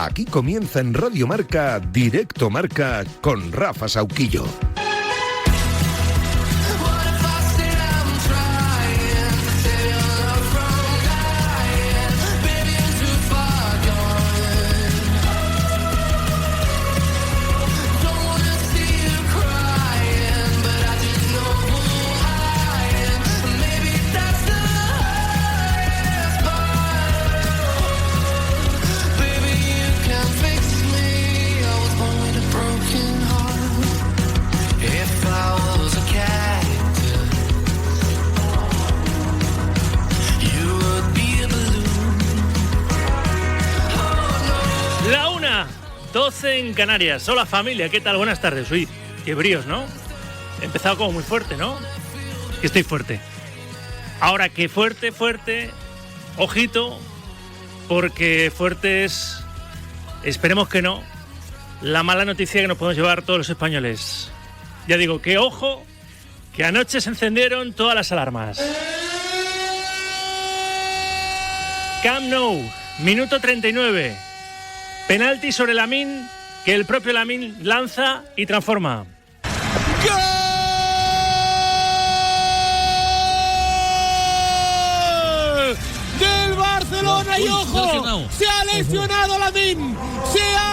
Aquí comienza en Radio Marca, Directo Marca, con Rafa Sauquillo. En Canarias. Hola familia, ¿qué tal? Buenas tardes. Uy, qué bríos, ¿no? He empezado como muy fuerte, ¿no? Que estoy fuerte. Ahora que fuerte, ojito, porque fuerte es, esperemos que no, la mala noticia que nos podemos llevar todos los españoles. Ya digo, que ojo, que anoche se encendieron todas las alarmas. Camp Nou, minuto 39. Penalti sobre Lamine, que el propio Lamine lanza y transforma. ¡Gol del Barcelona! Y ojo, se ha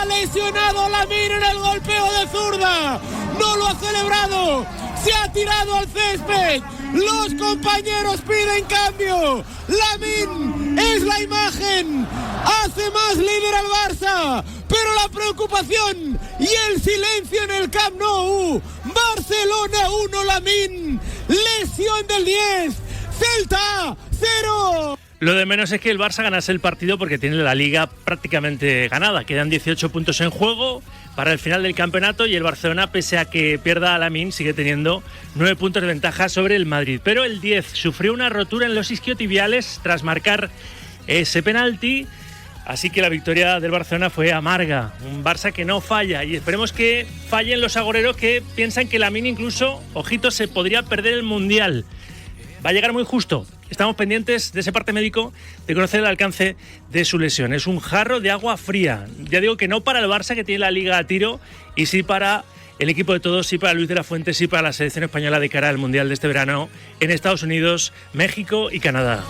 lesionado Lamine en el golpeo de zurda. No lo ha celebrado, se ha tirado al césped. Los compañeros piden cambio. Lamine es la imagen, hace más líder al Barça, pero la preocupación y el silencio en el Camp Nou. Barcelona 1, Lamine, lesión del 10, Celta 0. Lo de menos es que el Barça ganase el partido porque tiene la Liga prácticamente ganada. Quedan 18 puntos en juego para el final del campeonato y el Barcelona, pese a que pierda a Lamine, sigue teniendo 9 puntos de ventaja sobre el Madrid. Pero el 10 sufrió una rotura en los isquiotibiales tras marcar ese penalti, así que la victoria del Barcelona fue amarga. Un Barça que no falla y esperemos que fallen los agoreros que piensan que Lamine incluso, ojito, se podría perder el Mundial. Va a llegar muy justo. Estamos pendientes de ese parte médico de conocer el alcance de su lesión. Es un jarro de agua fría. Ya digo que no para el Barça, que tiene la Liga a tiro, y sí para el equipo de todos, sí para Luis de la Fuente, sí para la selección española de cara al Mundial de este verano en Estados Unidos, México y Canadá.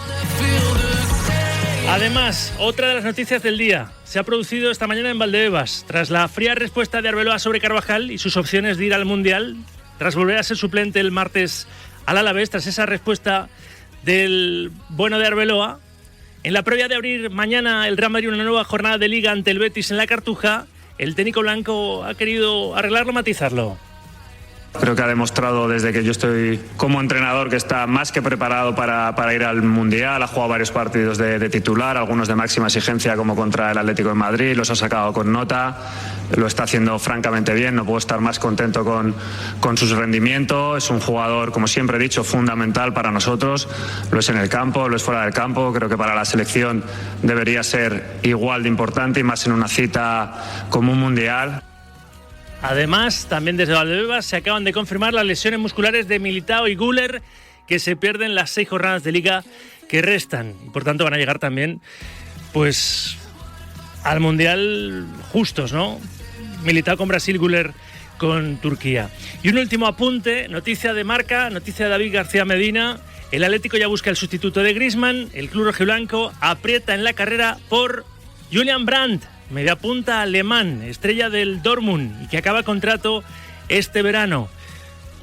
Además, otra de las noticias del día se ha producido esta mañana en Valdebebas. Tras la fría respuesta de Arbeloa sobre Carvajal y sus opciones de ir al Mundial, tras volver a ser suplente el martes al Alavés, tras esa respuesta del bueno de Arbeloa, en la previa de abrir mañana el Real Madrid una nueva jornada de Liga ante el Betis en la Cartuja, el técnico blanco ha querido arreglarlo, matizarlo. Creo que ha demostrado desde que yo estoy como entrenador que está más que preparado para ir al Mundial. Ha jugado varios partidos de titular, algunos de máxima exigencia como contra el Atlético de Madrid, los ha sacado con nota, lo está haciendo francamente bien, no puedo estar más contento con sus rendimientos. Es un jugador, como siempre he dicho, fundamental para nosotros, lo es en el campo, lo es fuera del campo. Creo que para la selección debería ser igual de importante y más en una cita como un Mundial. Además, también desde Valdebebas se acaban de confirmar las lesiones musculares de Militao y Güler, que se pierden las 6 jornadas de Liga que restan. Por tanto, van a llegar también pues al Mundial justos, ¿no? Militao con Brasil, Güler con Turquía. Y un último apunte, noticia de Marca, noticia de David García Medina. El Atlético ya busca el sustituto de Griezmann. El club rojiblanco aprieta en la carrera por Julian Brandt, media punta alemán, estrella del Dortmund y que acaba contrato este verano.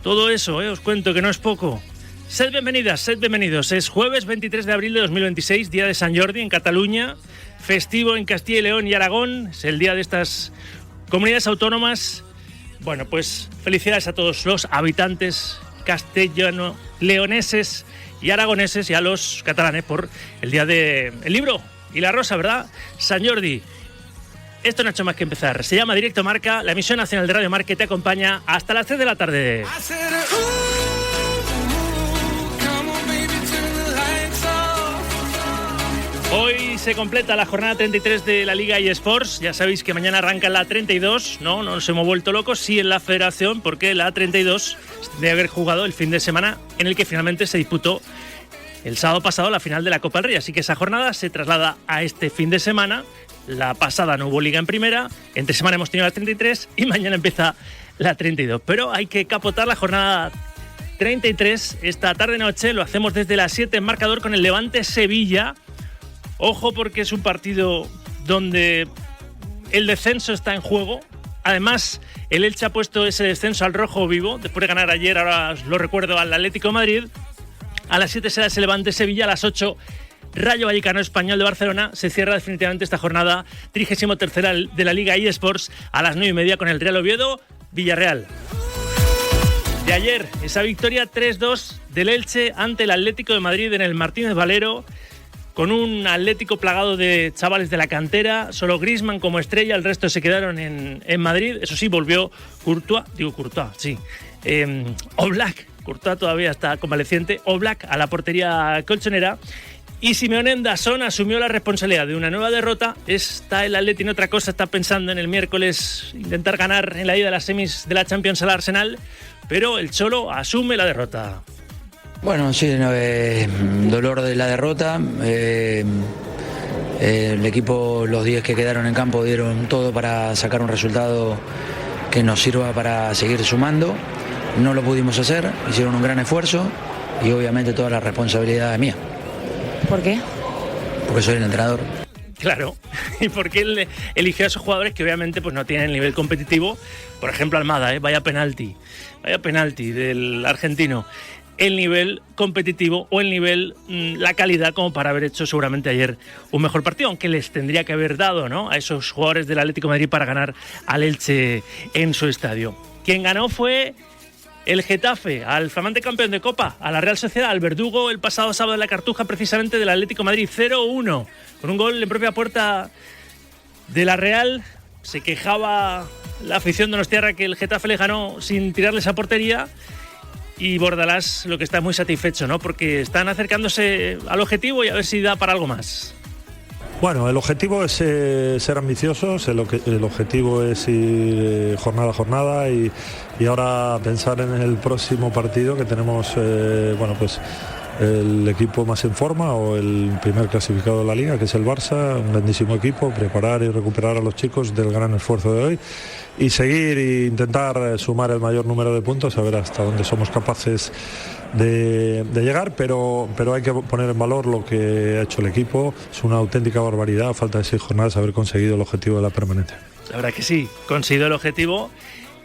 Todo eso, os cuento que no es poco. Sed bienvenidas, sed bienvenidos. Es jueves 23 de abril de 2026, día de Sant Jordi en Cataluña, festivo en Castilla y León y Aragón. Es el día de estas comunidades autónomas. Bueno, pues felicidades a todos los habitantes castellano, leoneses y aragoneses y a los catalanes por el día del libro y la rosa, ¿verdad? Sant Jordi. Esto no ha hecho más que empezar. Se llama Directo Marca, la emisión nacional de Radio Marca que te acompaña hasta las 3 de la tarde. Hoy se completa la jornada 33 de la Liga eSports. Ya sabéis que mañana arranca la 32. No nos hemos vuelto locos. Sí en la federación, porque la 32 debe haber jugado el fin de semana en el que finalmente se disputó el sábado pasado la final de la Copa del Rey. Así que esa jornada se traslada a este fin de semana La pasada no hubo liga en primera, entre semana hemos tenido la 33 y mañana empieza la 32. Pero hay que capotar la jornada 33 esta tarde-noche. Lo hacemos desde las 7 en marcador con el Levante-Sevilla. Ojo, porque es un partido donde el descenso está en juego. Además, el Elche ha puesto ese descenso al rojo vivo. Después de ganar ayer, ahora os lo recuerdo, al Atlético de Madrid. A las 7 será ese Levante-Sevilla, a las 8 Rayo Vallecano Español de Barcelona. Se cierra definitivamente esta jornada 33ª de la Liga eSports a las 9:30 con el Real Oviedo Villarreal. De ayer, esa victoria 3-2 del Elche ante el Atlético de Madrid en el Martínez Valero, con un Atlético plagado de chavales de la cantera, solo Griezmann como estrella, el resto se quedaron en Madrid. Eso sí, volvió Courtois, Oblak, Courtois todavía está convaleciente, Oblak a la portería colchonera. Y Simeone en DAZN asumió la responsabilidad de una nueva derrota. Está el Atleti en otra cosa, está pensando en el miércoles intentar ganar en la ida de las semis de la Champions al Arsenal, pero el Cholo asume la derrota. Bueno, sí, dolor de la derrota. El equipo, los 10 que quedaron en campo, dieron todo para sacar un resultado que nos sirva para seguir sumando. No lo pudimos hacer, hicieron un gran esfuerzo y obviamente toda la responsabilidad es mía. ¿Por qué? Porque soy el entrenador. Claro, y porque él eligió a esos jugadores que obviamente pues no tienen el nivel competitivo. Por ejemplo, Almada, vaya penalti del argentino. El nivel competitivo o el nivel, la calidad como para haber hecho seguramente ayer un mejor partido, aunque les tendría que haber dado, ¿no?, a esos jugadores del Atlético de Madrid para ganar al Elche en su estadio. Quien ganó fue el Getafe, al flamante campeón de Copa, a la Real Sociedad, al verdugo el pasado sábado en la Cartuja precisamente del Atlético de Madrid, 0-1, con un gol en propia puerta de la Real. Se quejaba la afición donostiarra que el Getafe le ganó sin tirarles a portería, y Bordalás lo que está muy satisfecho, ¿no?, porque están acercándose al objetivo y a ver si da para algo más. Bueno, el objetivo es ser ambiciosos, el objetivo es ir jornada a jornada y ahora pensar en el próximo partido que tenemos, el equipo más en forma o el primer clasificado de la Liga, que es el Barça, un grandísimo equipo, preparar y recuperar a los chicos del gran esfuerzo de hoy y seguir e intentar sumar el mayor número de puntos, a ver hasta dónde somos capaces de llegar, pero hay que poner en valor lo que ha hecho el equipo. Es una auténtica barbaridad, a falta de 6 jornadas, haber conseguido el objetivo de la permanencia. La verdad que sí, conseguido el objetivo,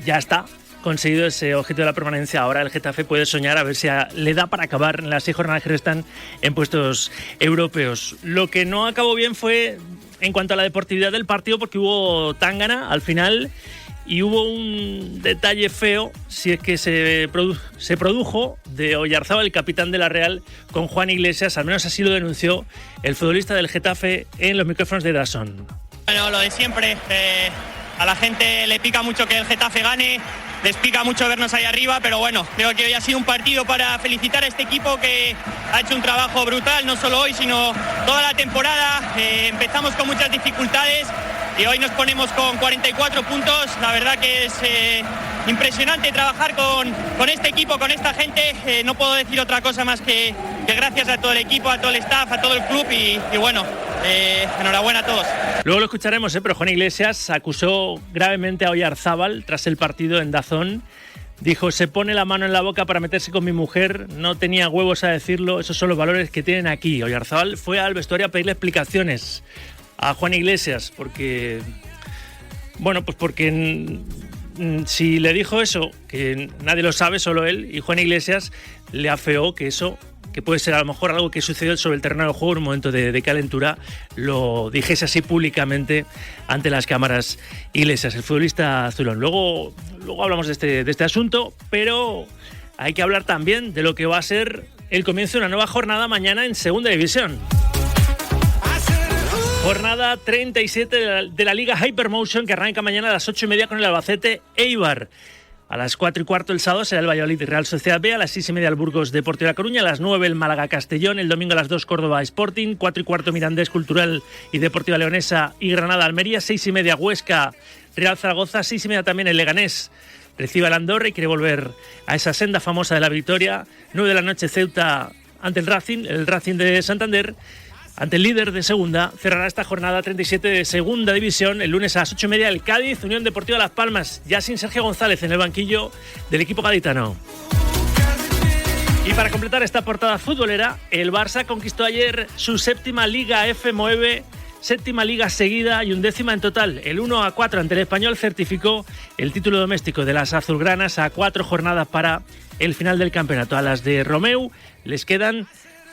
ya está. Conseguido ese objetivo de la permanencia, ahora el Getafe puede soñar a ver si le da para acabar en las 6 jornadas que restan en puestos europeos. Lo que no acabó bien fue en cuanto a la deportividad del partido, porque hubo tángana al final y hubo un detalle feo, si es que se produjo, de Oyarzábal, el capitán de la Real, con Juan Iglesias. Al menos así lo denunció el futbolista del Getafe en los micrófonos de DAZN. Bueno, lo de siempre, a la gente le pica mucho que el Getafe gane, les pica mucho vernos ahí arriba, pero bueno, creo que hoy ha sido un partido para felicitar a este equipo que ha hecho un trabajo brutal, no solo hoy, sino toda la temporada. Empezamos con muchas dificultades y hoy nos ponemos con 44 puntos. La verdad que es impresionante trabajar con este equipo, con esta gente. No puedo decir otra cosa más que gracias a todo el equipo, a todo el staff, a todo el club y bueno, enhorabuena a todos. Luego lo escucharemos, pero Juan Iglesias acusó gravemente a Oyarzábal tras el partido en DAZN. Dijo: se pone la mano en la boca para meterse con mi mujer, no tenía huevos a decirlo, esos son los valores que tienen aquí. Oyarzábal fue al vestuario a pedirle explicaciones a Juan Iglesias, porque si le dijo eso, que nadie lo sabe, solo él, y Juan Iglesias le afeó que eso, que puede ser a lo mejor algo que sucedió sobre el terreno del juego en un momento de calentura, lo dijese así públicamente ante las cámaras Iglesias, el futbolista azulón. Luego hablamos de este asunto, pero hay que hablar también de lo que va a ser el comienzo de una nueva jornada mañana en Segunda División. Jornada 37 de la Liga Hypermotion, que arranca mañana a las 8:30 con el Albacete Eibar. A las 4:15 el sábado será el Valladolid Real Sociedad B, a las 6:30 el Burgos Deportivo de La Coruña, a las 9 el Málaga Castellón, el domingo a las 2 Córdoba Sporting, 4:15 Mirandés Cultural y Deportiva Leonesa y Granada Almería, 6:30 Huesca Real Zaragoza, 6:30 también el Leganés recibe al Andorra y quiere volver a esa senda famosa de la victoria, 9 de la noche Ceuta ante el Racing de Santander. ante el líder de segunda, cerrará esta jornada 37 de segunda división el lunes a las 8:30 el Cádiz, Unión Deportiva Las Palmas, ya sin Sergio González en el banquillo del equipo gaditano. Y para completar esta portada futbolera, el Barça conquistó ayer su 7ª Liga F9, 7ª liga seguida y 11ª en total. El 1-4 ante el Español certificó el título doméstico de las azulgranas a 4 jornadas para el final del campeonato. A las de Romeu les quedan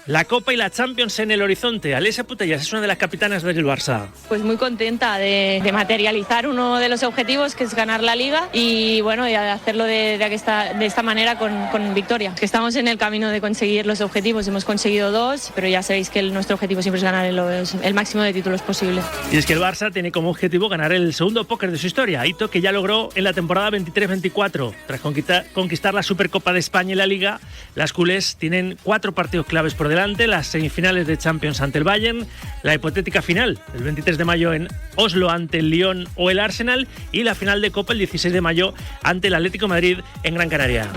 la Copa y la Champions en el horizonte. Alesia Putellas es una de las capitanas del Barça. Pues muy contenta de materializar uno de los objetivos, que es ganar la Liga, y bueno, y hacerlo de esta manera con victoria. Que estamos en el camino de conseguir los objetivos, hemos conseguido 2, pero ya sabéis que nuestro objetivo siempre es ganar el máximo de títulos posible. Y es que el Barça tiene como objetivo ganar el segundo póker de su historia, hito que ya logró en la temporada 23-24. Tras conquistar la Supercopa de España y la Liga, las culés tienen 4 partidos claves por delante, las semifinales de Champions ante el Bayern, la hipotética final el 23 de mayo en Oslo ante el Lyon o el Arsenal y la final de Copa el 16 de mayo ante el Atlético de Madrid en Gran Canaria.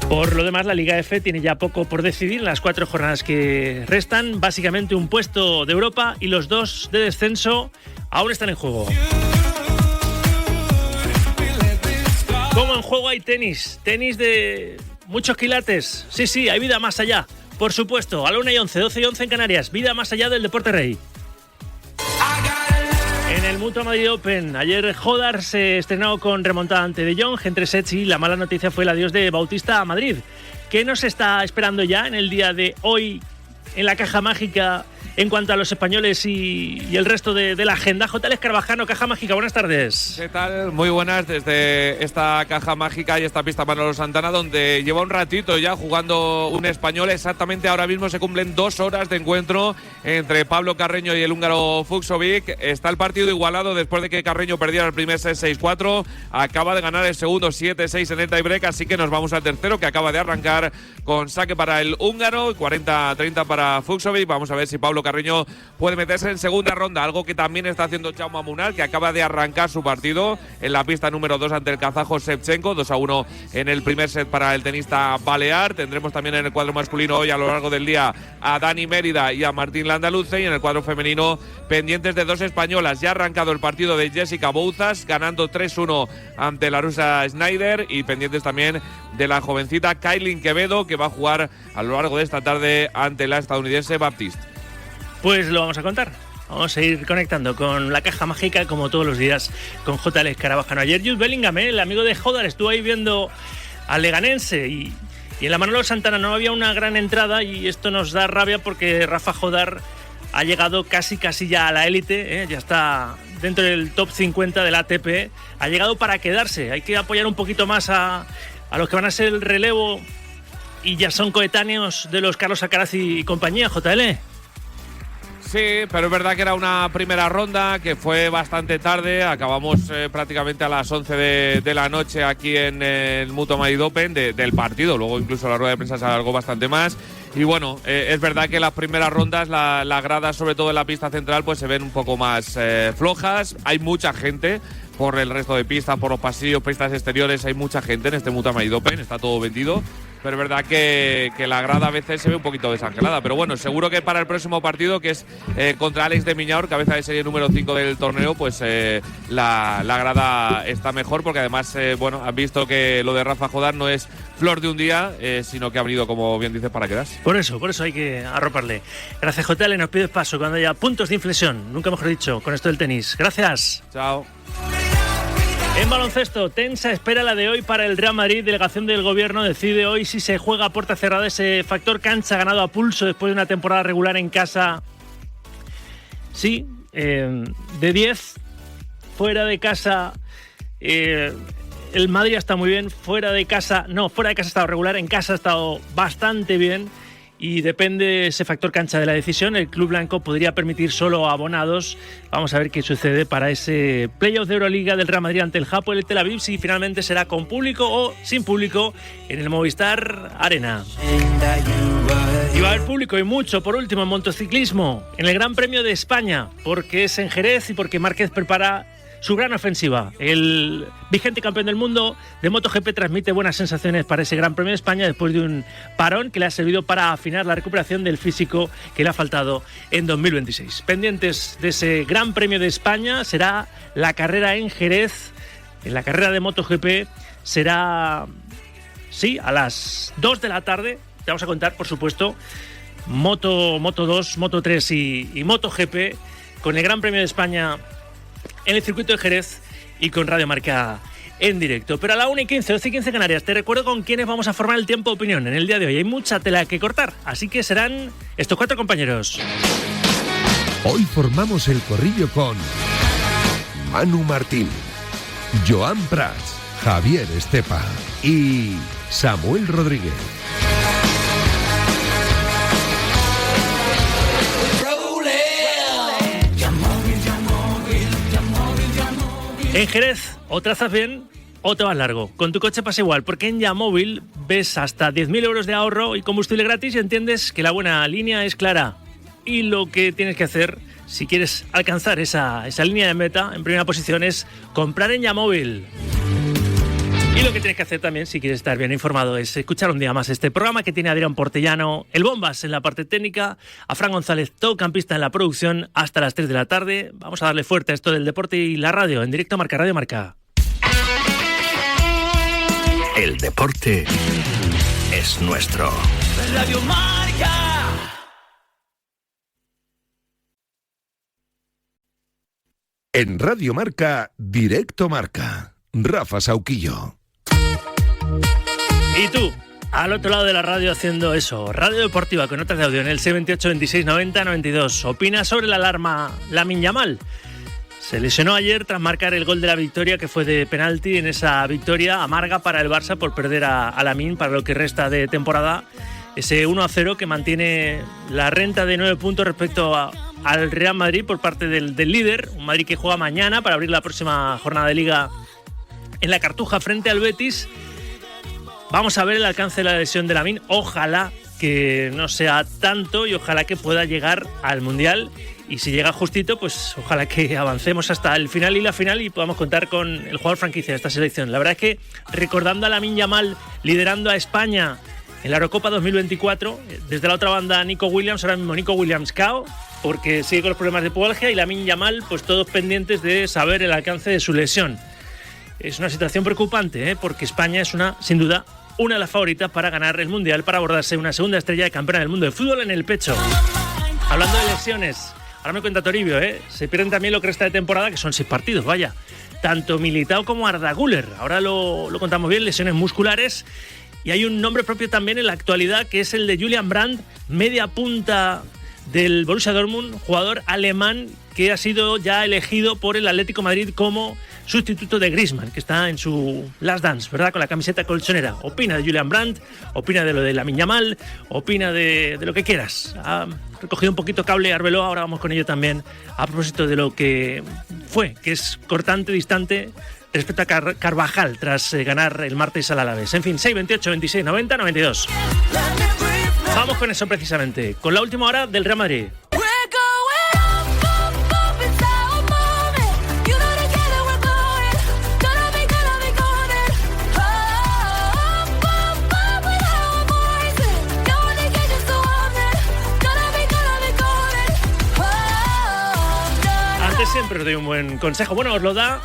Por lo demás, la Liga F tiene ya poco por decidir en las 4 jornadas que restan, básicamente un puesto de Europa y los 2 de descenso aún están en juego. Como en juego hay tenis de muchos quilates, sí, hay vida más allá. Por supuesto, a la 1:11, 12:11 en Canarias, vida más allá del deporte rey. En el Mutua Madrid Open, ayer Hodar se estrenó con remontada ante De Jong en 3 sets y la mala noticia fue el adiós de Bautista a Madrid. ¿Qué nos está esperando ya en el día de hoy en la caja mágica en cuanto a los españoles y el resto de la agenda? J. Escarabajano, caja mágica, buenas tardes. ¿Qué tal? Muy buenas desde esta caja mágica y esta pista Manolo Santana, donde lleva un ratito ya jugando un español. Exactamente ahora mismo se cumplen 2 horas de encuentro entre Pablo Carreño y el húngaro Fucsovic. Está el partido igualado después de que Carreño perdiera el primer set 6-4. Acaba de ganar el segundo 7-6 en el tiebreak, así que nos vamos al tercero, que acaba de arrancar con saque para el húngaro, 40-30 para Fucsovic. Vamos a ver si Pablo Carreño puede meterse en segunda ronda, algo que también está haciendo Jaume Munal, que acaba de arrancar su partido en la pista número 2 ante el kazajo Shevchenko, 2-1 en el primer set para el tenista balear. Tendremos también en el cuadro masculino hoy a lo largo del día a Dani Mérida y a Martín Landaluce, y en el cuadro femenino pendientes de 2 españolas. Ya ha arrancado el partido de Jessica Bouzas, ganando 3-1 ante la rusa Schneider, y pendientes también de la jovencita Kailin Quevedo, que va a jugar a lo largo de esta tarde ante la estadounidense Baptiste. Pues lo vamos a contar. Vamos a ir conectando con la caja mágica, como todos los días, con J.L. Escarabajano. Ayer Jude Bellingham, el amigo de Hodar, estuvo ahí viendo al Leganense y en la Manolo Santana no había una gran entrada, y esto nos da rabia porque Rafa Hodar ha llegado casi ya a la élite, ya está dentro del top 50 del ATP, ha llegado para quedarse. Hay que apoyar un poquito más a los que van a ser el relevo y ya son coetáneos de los Carlos Alcaraz y compañía, JL. Sí, pero es verdad que era una primera ronda que fue bastante tarde. Acabamos prácticamente a las 11 de la noche aquí en el Mutua Madrid Open del partido. Luego incluso la rueda de prensa se alargó bastante más. Y bueno, es verdad que las primeras rondas, las gradas, sobre todo en la pista central, pues se ven un poco más flojas. Hay mucha gente por el resto de pistas, por los pasillos, pistas exteriores. Hay mucha gente en este Mutua Madrid Open, está todo vendido. Pero es verdad que la grada a veces se ve un poquito desangelada. Pero bueno, seguro que para el próximo partido, que es contra Alex de Miñaur, cabeza de serie número 5 del torneo, pues la grada está mejor, porque además, bueno, han visto que lo de Rafa Hodar no es flor de un día, sino que ha venido, como bien dices, para quedarse. Por eso hay que arroparle. Gracias, JL. Nos pides paso cuando haya puntos de inflexión, nunca mejor dicho, con esto del tenis. Gracias. Chao. En baloncesto, tensa espera la de hoy para el Real Madrid. Delegación del Gobierno decide hoy si se juega a puerta cerrada ese factor cancha ganado a pulso después de una temporada regular en casa. Sí, de 10, fuera de casa, el Madrid está muy bien. Fuera de casa ha estado regular, en casa ha estado bastante bien. Y depende ese factor cancha de la decisión. El club blanco podría permitir solo abonados. Vamos a ver qué sucede para ese playoff de Euroliga del Real Madrid ante el Hapoel Tel Aviv, si finalmente será con público o sin público en el Movistar Arena. Y va a haber público, y mucho. Por último, en motociclismo, en el Gran Premio de España, porque es en Jerez y porque Márquez prepara su gran ofensiva. El vigente campeón del mundo de MotoGP transmite buenas sensaciones para ese Gran Premio de España después de un parón que le ha servido para afinar la recuperación del físico que le ha faltado en 2026. Pendientes de ese Gran Premio de España será la carrera en Jerez. En la carrera de MotoGP será, sí, a las 2 de la tarde. Te vamos a contar, por supuesto, Moto 2, Moto 3 y MotoGP con el Gran Premio de España en el circuito de Jerez y con Radio Marca en directo. Pero a la 1:15, 12:15 Canarias, te recuerdo con quiénes vamos a formar el tiempo de opinión en el día de hoy. Hay mucha tela que cortar, así que serán estos 4 compañeros. Hoy formamos el corrillo con Manu Martín, Joan Prats, Javier Estepa y Samuel Rodríguez. En Jerez, o trazas bien o te vas largo. Con tu coche pasa igual, porque en Yamóvil ves hasta 10.000 euros de ahorro y combustible gratis y entiendes que la buena línea es clara. Y lo que tienes que hacer, si quieres alcanzar esa línea de meta en primera posición, es comprar en Yamóvil. Y lo que tienes que hacer también, si quieres estar bien informado, es escuchar un día más este programa que tiene a Adrián Portellano, el Bombas en la parte técnica, a Fran González, todocampista en la producción, hasta las 3 de la tarde. Vamos a darle fuerte a esto del deporte y la radio, en directo Marca, Radio Marca. El deporte es nuestro. Radio Marca. En Radio Marca, directo Marca. Rafa Sauquillo. Y tú, al otro lado de la radio haciendo eso, radio deportiva con notas de audio en el 628 26 90 92. Opina sobre la alarma Lamine Yamal. Se lesionó ayer tras marcar el gol de la victoria, que fue de penalti, en esa victoria amarga para el Barça por perder a Lamine para lo que resta de temporada. Ese 1-0 que mantiene la renta de 9 puntos respecto al Real Madrid por parte del líder. Un Madrid que juega mañana para abrir la próxima jornada de Liga en la Cartuja frente al Betis. Vamos a ver el alcance de la lesión de Lamine. Ojalá que no sea tanto y ojalá que pueda llegar al Mundial. Y si llega justito, pues ojalá que avancemos hasta el final y la final y podamos contar con el jugador franquicia de esta selección. La verdad es que recordando a Lamine Yamal liderando a España en la Eurocopa 2024, desde la otra banda Nico Williams, ahora mismo Nico Williams cao, porque sigue con los problemas de pubalgia, y Lamine Yamal, pues todos pendientes de saber el alcance de su lesión. Es una situación preocupante, porque España es sin duda, una de las favoritas para ganar el Mundial, para abordarse una segunda estrella de campeona del mundo de fútbol en el pecho. Hablando de lesiones, ahora me cuenta Toribio, se pierden también lo que resta de temporada, que son 6 partidos, vaya. Tanto Militao como Arda Güler, ahora lo contamos bien, lesiones musculares. Y hay un nombre propio también en la actualidad, que es el de Julian Brandt, media punta del Borussia Dortmund, jugador alemán que ha sido ya elegido por el Atlético de Madrid como sustituto de Griezmann, que está en su last dance, ¿verdad?, con la camiseta colchonera. Opina de Julian Brandt, opina de lo de Lamine Yamal, opina de lo que quieras. Ha recogido un poquito cable Arbeloa, ahora vamos con ello también, a propósito de lo que fue, que es cortante, distante, respecto a Carvajal tras ganar el martes al Alavés. En fin, 6, 28, 26, 90, 92. Vamos con eso precisamente, con la última hora del Real Madrid. Antes siempre os doy un buen consejo. Bueno, os lo da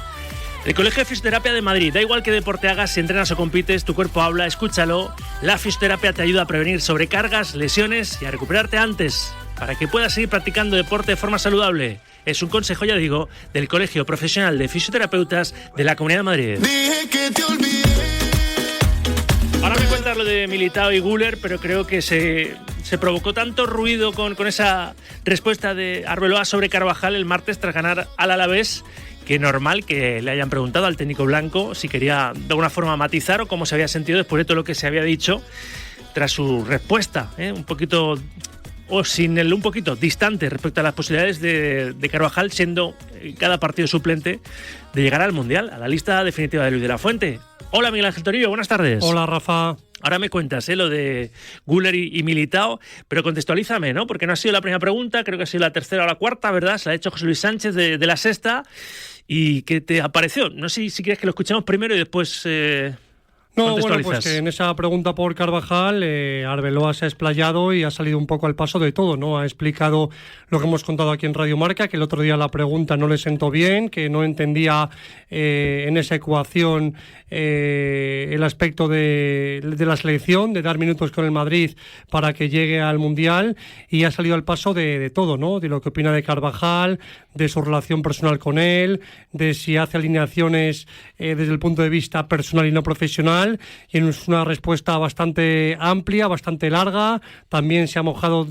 el Colegio de Fisioterapia de Madrid. Da igual qué deporte hagas, si entrenas o compites, tu cuerpo habla, escúchalo. La fisioterapia te ayuda a prevenir sobrecargas, lesiones y a recuperarte antes, para que puedas seguir practicando deporte de forma saludable. Es un consejo, ya digo, del Colegio Profesional de Fisioterapeutas de la Comunidad de Madrid. Dije que te olvidé. Ahora me cuentas lo de Militao y Güler, pero creo que se provocó tanto ruido con esa respuesta de Arbeloa sobre Carvajal el martes tras ganar al Alavés, que normal que le hayan preguntado al técnico blanco si quería de alguna forma matizar o cómo se había sentido después de todo lo que se había dicho tras su respuesta, un poquito o sin el un poquito distante respecto a las posibilidades de Carvajal, siendo cada partido suplente, de llegar al Mundial, a la lista definitiva de Luis de la Fuente. Hola Miguel Ángel Toribio, buenas tardes. Hola Rafa. Ahora me cuentas lo de Güler y Militao, pero contextualízame, ¿no? Porque no ha sido la primera pregunta, creo que ha sido la tercera o la cuarta, ¿verdad? Se la ha hecho José Luis Sánchez de La Sexta. ¿Y qué te apareció? No sé si quieres que lo escuchemos primero y después No, bueno, pues que en esa pregunta por Carvajal, Arbeloa se ha explayado y ha salido un poco al paso de todo, ¿no? Ha explicado lo que hemos contado aquí en Radio Marca, que el otro día la pregunta no le sentó bien, que no entendía en esa ecuación el aspecto de la selección, de dar minutos con el Madrid para que llegue al Mundial, y ha salido al paso de todo, ¿no? De lo que opina de Carvajal, de su relación personal con él, de si hace alineaciones desde el punto de vista personal y no profesional, y es una respuesta bastante amplia, bastante larga. También se ha mojado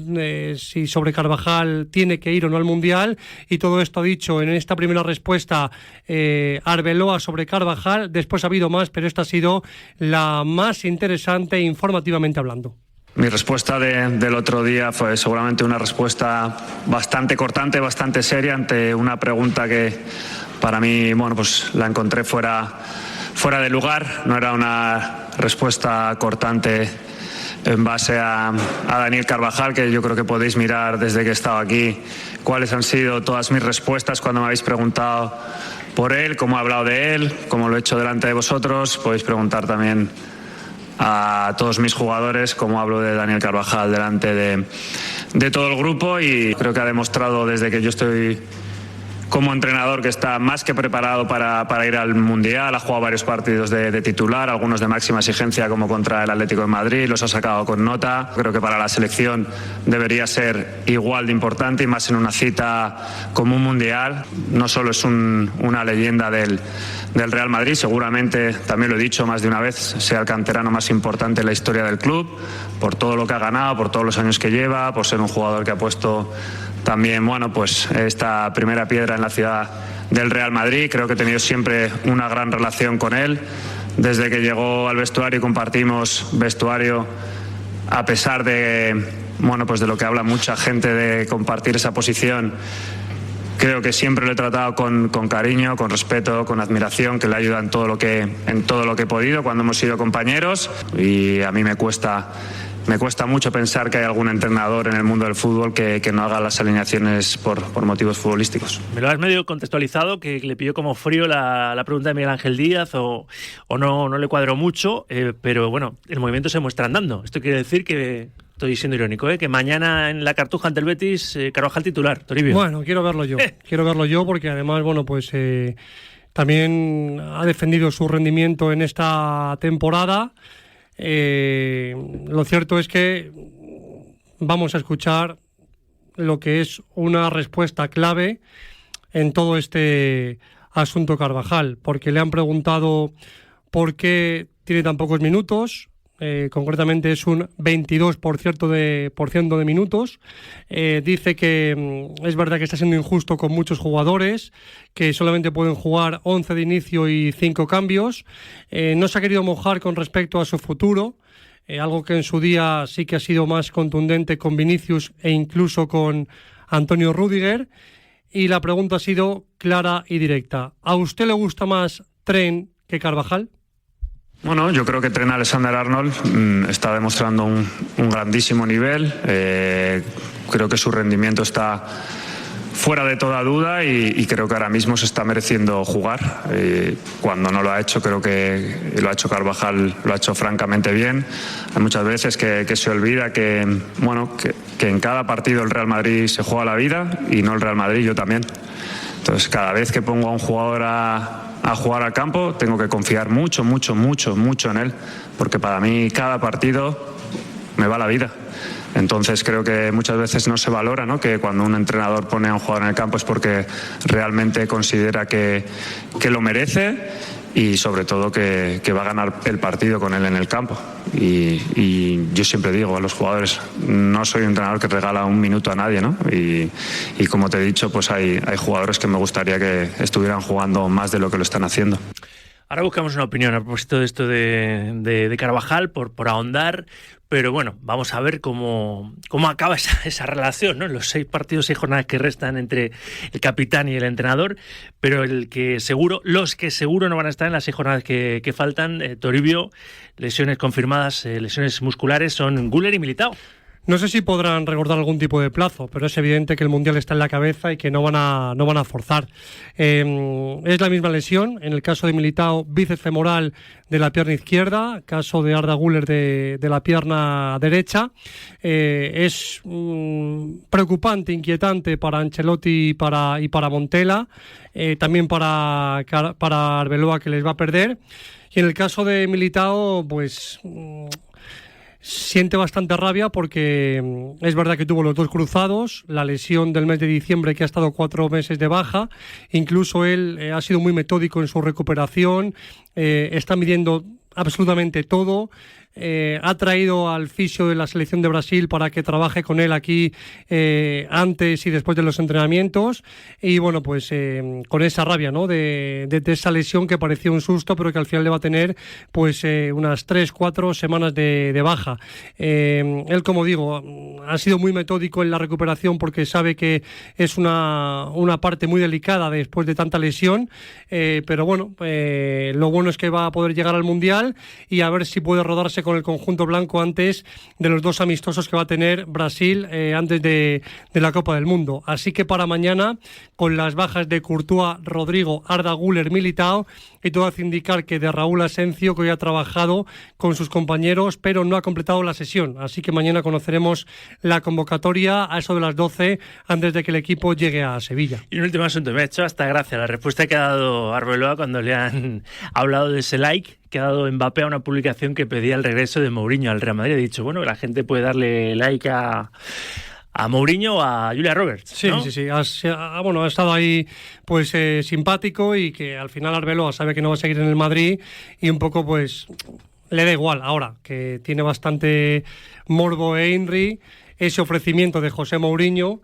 si sobre Carvajal tiene que ir o no al Mundial, y todo esto ha dicho en esta primera respuesta Arbeloa sobre Carvajal. Después ha habido más, pero esta ha sido la más interesante informativamente hablando. Mi respuesta del otro día fue seguramente una respuesta bastante cortante, bastante seria ante una pregunta que para mí, bueno, pues la encontré fuera de lugar. No era una respuesta cortante en base a Daniel Carvajal, que yo creo que podéis mirar desde que he estado aquí cuáles han sido todas mis respuestas cuando me habéis preguntado por él, cómo he hablado de él, cómo lo he hecho delante de vosotros. Podéis preguntar también a todos mis jugadores cómo hablo de Daniel Carvajal delante de todo el grupo, y creo que ha demostrado desde que yo estoy como entrenador que está más que preparado para ir al Mundial. Ha jugado varios partidos de titular, algunos de máxima exigencia como contra el Atlético de Madrid, los ha sacado con nota. Creo que para la selección debería ser igual de importante, y más en una cita como un Mundial. No solo es una leyenda del Real Madrid, seguramente, también lo he dicho más de una vez, sea el canterano más importante en la historia del club, por todo lo que ha ganado, por todos los años que lleva, por ser un jugador que ha puesto también, bueno, pues esta primera piedra en la ciudad del Real Madrid. Creo que he tenido siempre una gran relación con él. Desde que llegó al vestuario, compartimos vestuario, a pesar de, bueno, pues de lo que habla mucha gente de compartir esa posición. Creo que siempre lo he tratado con cariño, con respeto, con admiración, que le ayuda en todo lo que he podido cuando hemos sido compañeros, y a mí me cuesta mucho pensar que hay algún entrenador en el mundo del fútbol que no haga las alineaciones por motivos futbolísticos. Me lo has medio contextualizado, que le pilló como frío la pregunta de Miguel Ángel Díaz, o no le cuadró mucho, pero bueno, el movimiento se muestra andando. Esto quiere decir que, estoy siendo irónico, que mañana en la Cartuja ante el Betis, Carvajal titular, Toribio. Bueno, quiero verlo yo, porque además, bueno, pues también ha defendido su rendimiento en esta temporada. Lo cierto es que vamos a escuchar lo que es una respuesta clave en todo este asunto Carvajal, porque le han preguntado por qué tiene tan pocos minutos. Concretamente es un 22% de minutos. Dice que es verdad que está siendo injusto con muchos jugadores, que solamente pueden jugar 11 de inicio y 5 cambios. No se ha querido mojar con respecto a su futuro, algo que en su día sí que ha sido más contundente con Vinicius e incluso con Antonio Rüdiger. Y la pregunta ha sido clara y directa. ¿A usted le gusta más Trent que Carvajal? Bueno, yo creo que Trent Alexander-Arnold está demostrando un grandísimo nivel. Creo que su rendimiento está fuera de toda duda, y creo que ahora mismo se está mereciendo jugar. Cuando no lo ha hecho, creo que lo ha hecho Carvajal, lo ha hecho francamente bien. Hay muchas veces que se olvida que en cada partido el Real Madrid se juega la vida, y no el Real Madrid, yo también. Entonces, cada vez que pongo a un jugador a jugar al campo, tengo que confiar mucho en él, porque para mí cada partido me va la vida. Entonces creo que muchas veces no se valora, ¿no?, que cuando un entrenador pone a un jugador en el campo es porque realmente considera que lo merece, y sobre todo que va a ganar el partido con él en el campo. Y yo siempre digo a los jugadores, no soy un entrenador que regala un minuto a nadie, ¿no? Y como te he dicho, pues hay jugadores que me gustaría que estuvieran jugando más de lo que lo están haciendo. Ahora buscamos una opinión a propósito de esto de Carvajal, por ahondar, pero bueno, vamos a ver cómo acaba esa relación, ¿no? Los 6 partidos, 6 jornadas que restan entre el capitán y el entrenador, pero los que seguro no van a estar en las 6 jornadas que faltan, Toribio, lesiones confirmadas, lesiones musculares, son Güler y Militao. No sé si podrán recordar algún tipo de plazo, pero es evidente que el Mundial está en la cabeza y que no van a forzar. Es la misma lesión, en el caso de Militao, bíceps femoral de la pierna izquierda, caso de Arda Güler de la pierna derecha. Es preocupante, inquietante para Ancelotti y para Montella, también para Arbeloa, que les va a perder. Y en el caso de Militao, pues siente bastante rabia porque es verdad que tuvo los 2 cruzados, la lesión del mes de diciembre, que ha estado 4 meses de baja, incluso él ha sido muy metódico en su recuperación, está midiendo absolutamente todo. Ha traído al fisio de la selección de Brasil para que trabaje con él aquí antes y después de los entrenamientos, y bueno, pues con esa rabia, ¿no? de esa lesión que parecía un susto, pero que al final le va a tener pues unas 3-4 semanas de baja. Él, como digo, ha sido muy metódico en la recuperación porque sabe que es una parte muy delicada después de tanta lesión, pero bueno, lo bueno es que va a poder llegar al Mundial y a ver si puede rodarse con el conjunto blanco antes de los 2 amistosos que va a tener Brasil antes de la Copa del Mundo. Así que para mañana, con las bajas de Courtois, Rodrigo, Arda Güler, Militao, y todo hace indicar que de Raúl Asencio, que hoy ha trabajado con sus compañeros pero no ha completado la sesión. Así que mañana conoceremos la convocatoria a eso de las 12, antes de que el equipo llegue a Sevilla. Y un último asunto, me ha hecho hasta gracia la respuesta que ha dado Arbeloa cuando le han hablado de ese like que ha dado Mbappé a una publicación que pedía el regreso de Mourinho al Real Madrid. Ha dicho, bueno, la gente puede darle like a Mourinho o a Julia Roberts, ¿no? Sí. Ha estado ahí pues simpático, y que al final Arbeloa sabe que no va a seguir en el Madrid y un poco pues le da igual. Ahora que tiene bastante morbo Henry, ese ofrecimiento de José Mourinho,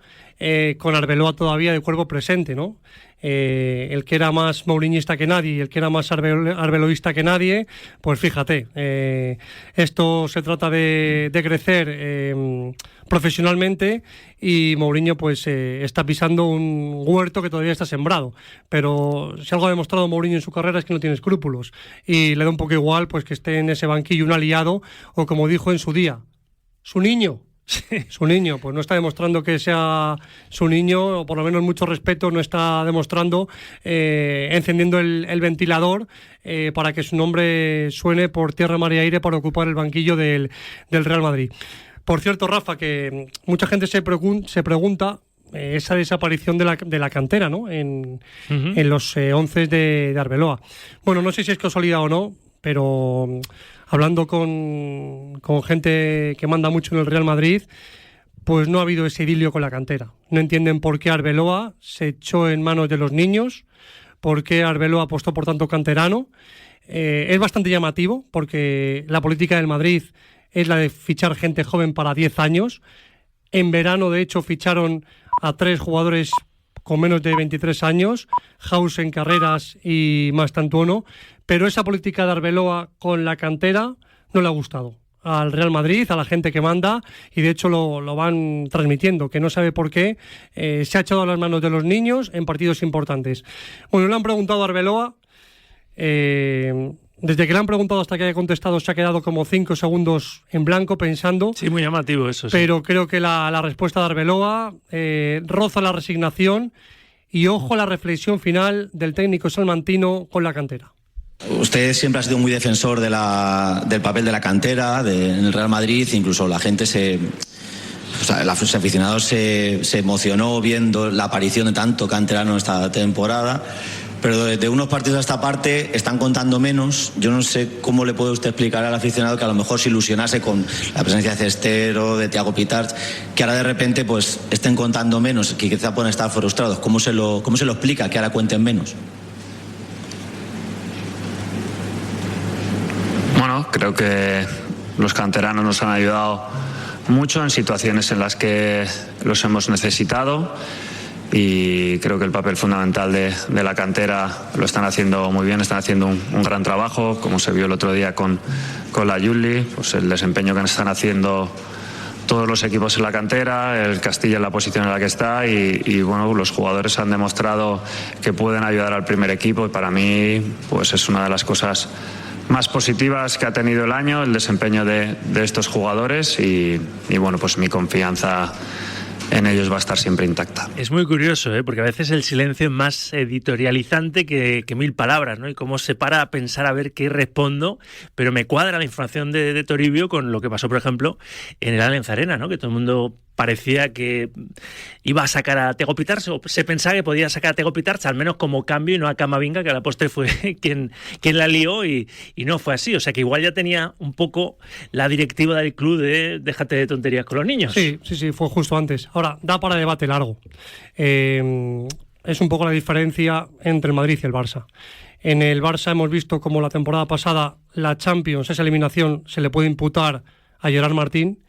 con Arbeloa todavía de cuerpo presente, ¿no? El que era más mouriñista que nadie y el que era más arbeloísta que nadie, pues fíjate, esto se trata de crecer profesionalmente, y Mourinho pues está pisando un huerto que todavía está sembrado, pero si algo ha demostrado Mourinho en su carrera es que no tiene escrúpulos, y le da un poco igual pues que esté en ese banquillo un aliado, o como dijo en su día, su niño. Su niño, pues no está demostrando que sea su niño, o por lo menos mucho respeto no está demostrando, encendiendo el ventilador para que su nombre suene por tierra, mar y aire para ocupar el banquillo del Real Madrid. Por cierto, Rafa, que mucha gente se pregunta esa desaparición de la cantera, ¿no? En los 11 de Arbeloa. Bueno, no sé si es casualidad o no, pero hablando con gente que manda mucho en el Real Madrid, pues no ha habido ese idilio con la cantera. No entienden por qué Arbeloa se echó en manos de los niños, por qué Arbeloa apostó por tanto canterano. Es bastante llamativo porque la política del Madrid es la de fichar gente joven para 10 años. En verano, de hecho, ficharon a 3 jugadores con menos de 23 años, Hausen, Carreras y Mastantuono, pero esa política de Arbeloa con la cantera no le ha gustado al Real Madrid, a la gente que manda, y de hecho lo van transmitiendo, que no sabe por qué se ha echado a las manos de los niños en partidos importantes. Bueno, le han preguntado a Arbeloa, desde que le han preguntado hasta que haya contestado se ha quedado como 5 segundos en blanco pensando. Sí, muy llamativo eso, sí. Pero creo que la respuesta de Arbeloa roza la resignación, y ojo a la reflexión final del técnico salmantino con la cantera. Usted siempre ha sido muy defensor del papel de la cantera en el Real Madrid, incluso la gente los aficionados se emocionó viendo la aparición de tanto canterano esta temporada, pero de unos partidos a esta parte están contando menos. Yo no sé cómo le puede usted explicar al aficionado que a lo mejor se ilusionase con la presencia de Cestero, de Thiago Pitart, que ahora de repente pues estén contando menos, que quizá puedan estar frustrados. ¿Cómo se lo explica que ahora cuenten menos? Bueno, creo que los canteranos nos han ayudado mucho en situaciones en las que los hemos necesitado. y creo que el papel fundamental de la cantera lo están haciendo muy bien, están haciendo un gran trabajo, como se vio el otro día con la Yuli, pues el desempeño que están haciendo todos los equipos en la cantera, el Castilla en la posición en la que está y bueno, los jugadores han demostrado que pueden ayudar al primer equipo y para mí pues es una de las cosas más positivas que ha tenido el año, el desempeño de estos jugadores y bueno, pues mi confianza en ellos va a estar siempre intacta. Es muy curioso, porque a veces el silencio es más editorializante que mil palabras, ¿no? Y cómo se para a pensar a ver qué respondo, pero me cuadra la información de Toribio con lo que pasó, por ejemplo, en el Allianz Arena, ¿no? Que todo el mundo parecía que iba a sacar a Thiago Pitarch, o se pensaba que podía sacar a Thiago Pitarch, al menos como cambio, y no a Camavinga, que a la postre fue quien la lió, y no fue así. O sea que igual ya tenía un poco la directiva del club de déjate de tonterías con los niños. Sí, fue justo antes. Ahora, da para debate largo. Es un poco la diferencia entre el Madrid y el Barça. En el Barça hemos visto como la temporada pasada la Champions, esa eliminación, se le puede imputar a Gerard Martín,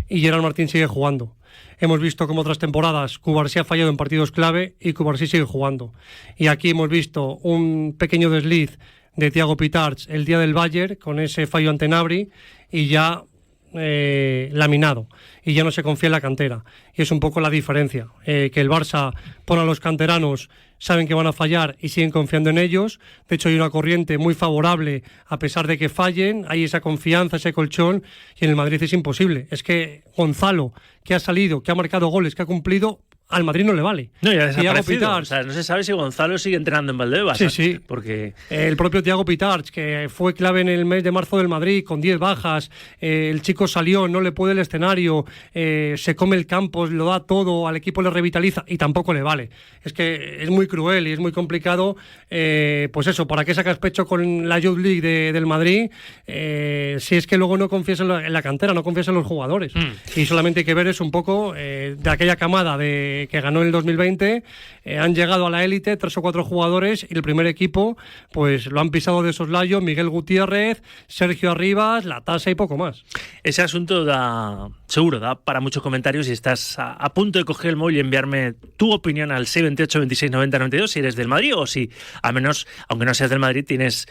y Gerard Martín sigue jugando. Hemos visto como otras temporadas Cubarsí ha fallado en partidos clave y Cubarsí sigue jugando. Y aquí hemos visto un pequeño desliz de Thiago Pitarch el día del Bayern con ese fallo ante Gnabry y ya laminado. Y ya no se confía en la cantera. Y es un poco la diferencia. Que el Barça pone a los canteranos, saben que van a fallar y siguen confiando en ellos. De hecho, hay una corriente muy favorable a pesar de que fallen. Hay esa confianza, ese colchón. Y en el Madrid es imposible. Es que Gonzalo, que ha salido, que ha marcado goles, que ha cumplido, al Madrid no le vale. No, ya ha desaparecido. O sea, no se sabe si Gonzalo sigue entrenando en Valdebebas. Sí. Porque el propio Thiago Pitarch, que fue clave en el mes de marzo del Madrid, con 10 bajas, el chico salió, no le puede el escenario, se come el campo, lo da todo, al equipo le revitaliza y tampoco le vale. Es que es muy cruel y es muy complicado, pues eso, ¿para qué sacas pecho con la Youth League del Madrid? Si es que luego no confías en la cantera, no confías en los jugadores. Y solamente hay que ver es un poco de aquella camada que ganó en el 2020, han llegado a la élite 3 o 4 jugadores y el primer equipo pues lo han pisado de soslayo Miguel Gutiérrez, Sergio Arribas, La Tasa y poco más. Ese asunto da para muchos comentarios y estás a punto de coger el móvil y enviarme tu opinión al 628 26 90 92 si eres del Madrid o si, al menos, aunque no seas del Madrid, tienes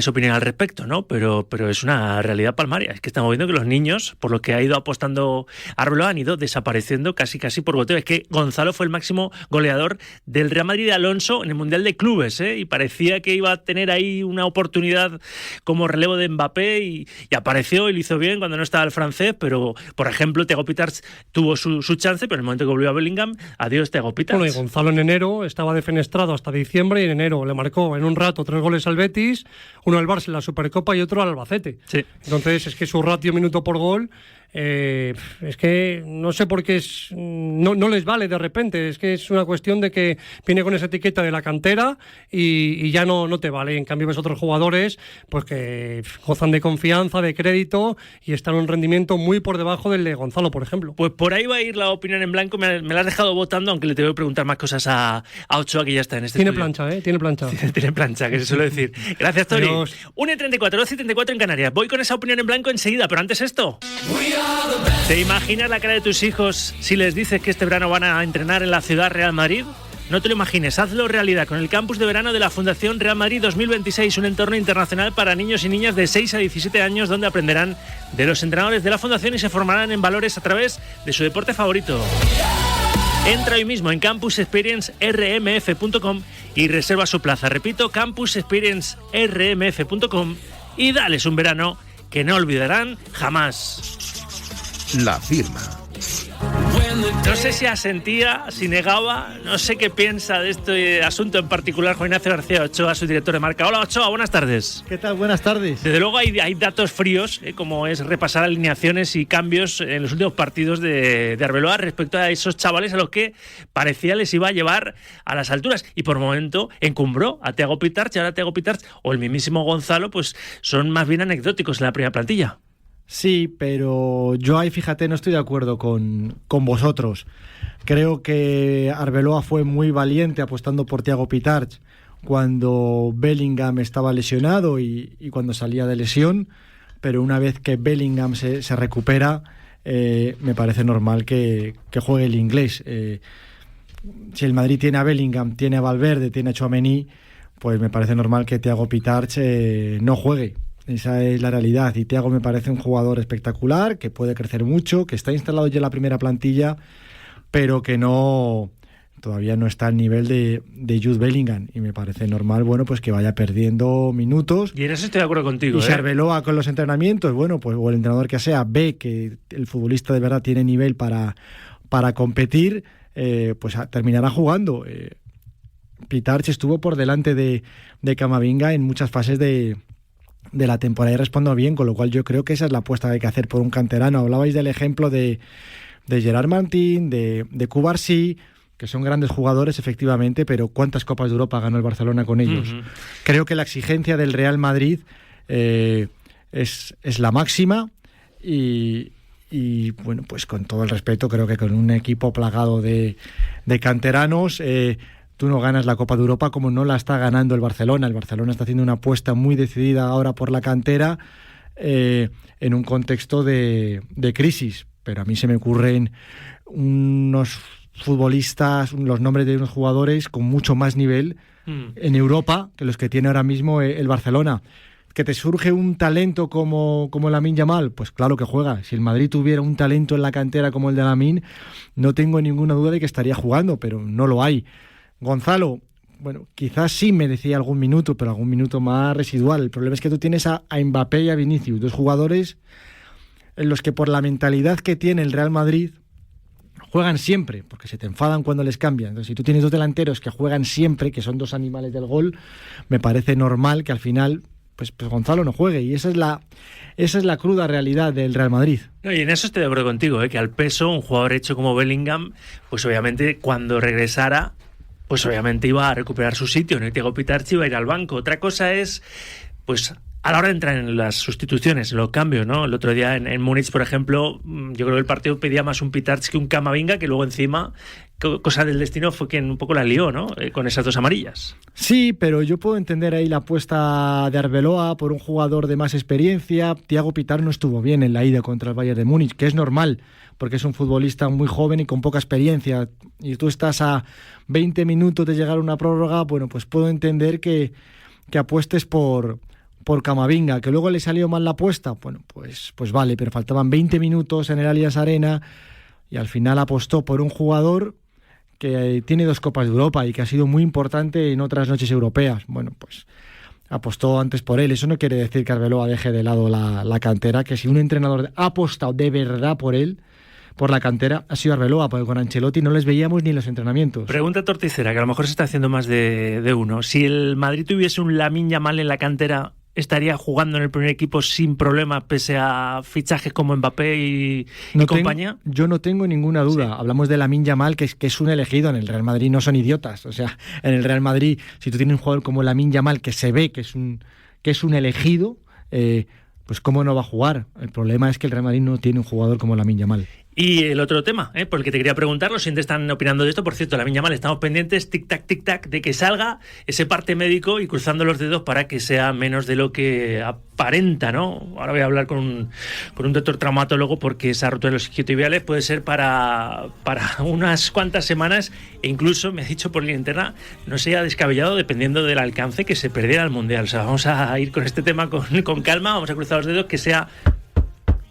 opinión al respecto, ¿no? Pero es una realidad palmaria. Es que estamos viendo que los niños, por lo que ha ido apostando Arbeloa, han ido desapareciendo casi por goteo. Es que Gonzalo fue el máximo goleador del Real Madrid de Alonso en el Mundial de Clubes, y parecía que iba a tener ahí una oportunidad como relevo de Mbappé y apareció y lo hizo bien cuando no estaba el francés, pero por ejemplo Thiago Pitarch tuvo su chance, pero en el momento que volvió a Bellingham, adiós Thiago Pitarch. Bueno, y Gonzalo en enero estaba defenestrado hasta diciembre y en enero le marcó en un rato 3 goles al Betis, uno al Barça en la Supercopa y otro al Albacete. Sí. Entonces es que su ratio minuto por gol es que no sé por qué no les vale de repente, es que es una cuestión de que viene con esa etiqueta de la cantera y ya no te vale. En cambio ves otros jugadores pues que gozan de confianza, de crédito y están en un rendimiento muy por debajo del de Gonzalo, por ejemplo. Pues por ahí va a ir la opinión en blanco, me la has dejado votando, aunque le te voy a preguntar más cosas a Ochoa, que ya está en este Tiene estudio. plancha, tiene plancha. Tiene plancha, que se suele decir. Gracias, Tori. 1:34, 12:34 en Canarias. Voy con esa opinión en blanco enseguida, pero antes esto. ¿Te imaginas la cara de tus hijos si les dices que este verano van a entrenar en la ciudad Real Madrid? No te lo imagines, hazlo realidad con el campus de verano de la Fundación Real Madrid 2026, un entorno internacional para niños y niñas de 6 a 17 años donde aprenderán de los entrenadores de la Fundación y se formarán en valores a través de su deporte favorito. Entra hoy mismo en campusexperiencermf.com y reserva su plaza. Repito, campusexperiencermf.com y dales un verano que no olvidarán jamás. La firma. No sé si asentía, si negaba, no sé qué piensa de este asunto en particular Juan Ignacio García Ochoa, su director de marca. Hola Ochoa, buenas tardes. ¿Qué tal? Buenas tardes. Desde luego hay datos fríos, como es repasar alineaciones y cambios en los últimos partidos de Arbeloa respecto a esos chavales a los que parecía les iba a llevar a las alturas. Y por momento encumbró a Thiago Pitarch y ahora Thiago Pitarch o el mismísimo Gonzalo pues son más bien anecdóticos en la primera plantilla. Sí, pero yo ahí, fíjate, no estoy de acuerdo con vosotros. Creo que Arbeloa fue muy valiente apostando por Thiago Pitarch cuando Bellingham estaba lesionado y cuando salía de lesión, pero una vez que Bellingham se recupera, me parece normal que juegue el inglés. si el Madrid tiene a Bellingham, tiene a Valverde, tiene a Tchouaméni, pues me parece normal que Thiago Pitarch no juegue. Esa es la realidad. Y Thiago me parece un jugador espectacular, que puede crecer mucho, que está instalado ya en la primera plantilla, pero que todavía no está al nivel de Jude Bellingham, y me parece normal, bueno, pues que vaya perdiendo minutos. Y en eso estoy de acuerdo contigo. Y si Arbeloa con los entrenamientos, bueno, pues o el entrenador que sea, ve que el futbolista de verdad tiene nivel para competir, pues terminará jugando. Pitarch estuvo por delante de Camavinga en muchas fases de la temporada y respondió bien, con lo cual yo creo que esa es la apuesta que hay que hacer por un canterano. Hablabais del ejemplo de Gerard Martín, de Cubarsí, que son grandes jugadores efectivamente, pero ¿cuántas Copas de Europa ganó el Barcelona con ellos? Uh-huh. Creo que la exigencia del Real Madrid es la máxima y bueno, pues con todo el respeto, creo que con un equipo plagado de canteranos, tú no ganas la Copa de Europa como no la está ganando el Barcelona. El Barcelona está haciendo una apuesta muy decidida ahora por la cantera en un contexto de crisis, pero a mí se me ocurren unos futbolistas, los nombres de unos jugadores con mucho más nivel en Europa que los que tiene ahora mismo el Barcelona. ¿Que te surge un talento como Lamine Yamal? Pues claro que juega. Si el Madrid tuviera un talento en la cantera como el de Lamine, no tengo ninguna duda de que estaría jugando, pero no lo hay. Gonzalo, bueno, quizás sí merecía algún minuto, pero algún minuto más residual. El problema es que tú tienes a Mbappé y a Vinicius, dos jugadores en los que por la mentalidad que tiene el Real Madrid juegan siempre, porque se te enfadan cuando les cambian. Entonces, si tú tienes dos delanteros que juegan siempre, que son dos animales del gol, me parece normal que al final pues Gonzalo no juegue, y esa es la cruda realidad del Real Madrid. No, y en eso estoy de acuerdo contigo, que al peso un jugador hecho como Bellingham, pues obviamente cuando regresara, pues obviamente iba a recuperar su sitio, ¿no? Y Thiago Pitarch iba a ir al banco. Otra cosa es, pues a la hora de entrar en las sustituciones, en los cambios, ¿no? El otro día en Múnich, por ejemplo, yo creo que el partido pedía más un Pitarch que un Camavinga, que luego encima, cosa del destino, fue quien un poco la lió, ¿no? Con esas dos amarillas. Sí, pero yo puedo entender ahí la apuesta de Arbeloa por un jugador de más experiencia. Thiago Pitarch no estuvo bien en la ida contra el Bayern de Múnich, que es normal, porque es un futbolista muy joven y con poca experiencia, y tú estás a 20 minutos de llegar a una prórroga. Bueno, pues puedo entender que apuestes por Camavinga. Que luego le salió mal la apuesta, bueno, pues vale, pero faltaban 20 minutos en el Allianz Arena y al final apostó por un jugador que tiene 2 Copas de Europa y que ha sido muy importante en otras noches europeas. Bueno, pues apostó antes por él. Eso no quiere decir que Arbeloa deje de lado la cantera, que si un entrenador ha apostado de verdad por él, por la cantera, ha sido Arbeloa, porque con Ancelotti no les veíamos ni en los entrenamientos. Pregunta torticera, que a lo mejor se está haciendo más de uno. Si el Madrid tuviese un Lamine Yamal en la cantera, ¿estaría jugando en el primer equipo sin problema, pese a fichajes como Mbappé y compañía? Yo no tengo ninguna duda. Sí. Hablamos de Lamine Yamal, que es un elegido. En el Real Madrid no son idiotas. O sea, en el Real Madrid, si tú tienes un jugador como Lamine Yamal, que se ve que es un elegido, pues ¿cómo no va a jugar? El problema es que el Real Madrid no tiene un jugador como Lamine Yamal. Y el otro tema, por el que te quería preguntar, los siguientes están opinando de esto. Por cierto, Lamine Yamal, estamos pendientes, tic-tac, de que salga ese parte médico y cruzando los dedos para que sea menos de lo que aparenta, ¿no? Ahora voy a hablar con un doctor traumatólogo, porque esa rotura de los isquiotibiales puede ser para unas cuantas semanas, e incluso, me ha dicho por línea interna, no sea descabellado dependiendo del alcance que se perdiera el Mundial. O sea, vamos a ir con este tema con calma, vamos a cruzar los dedos, que sea,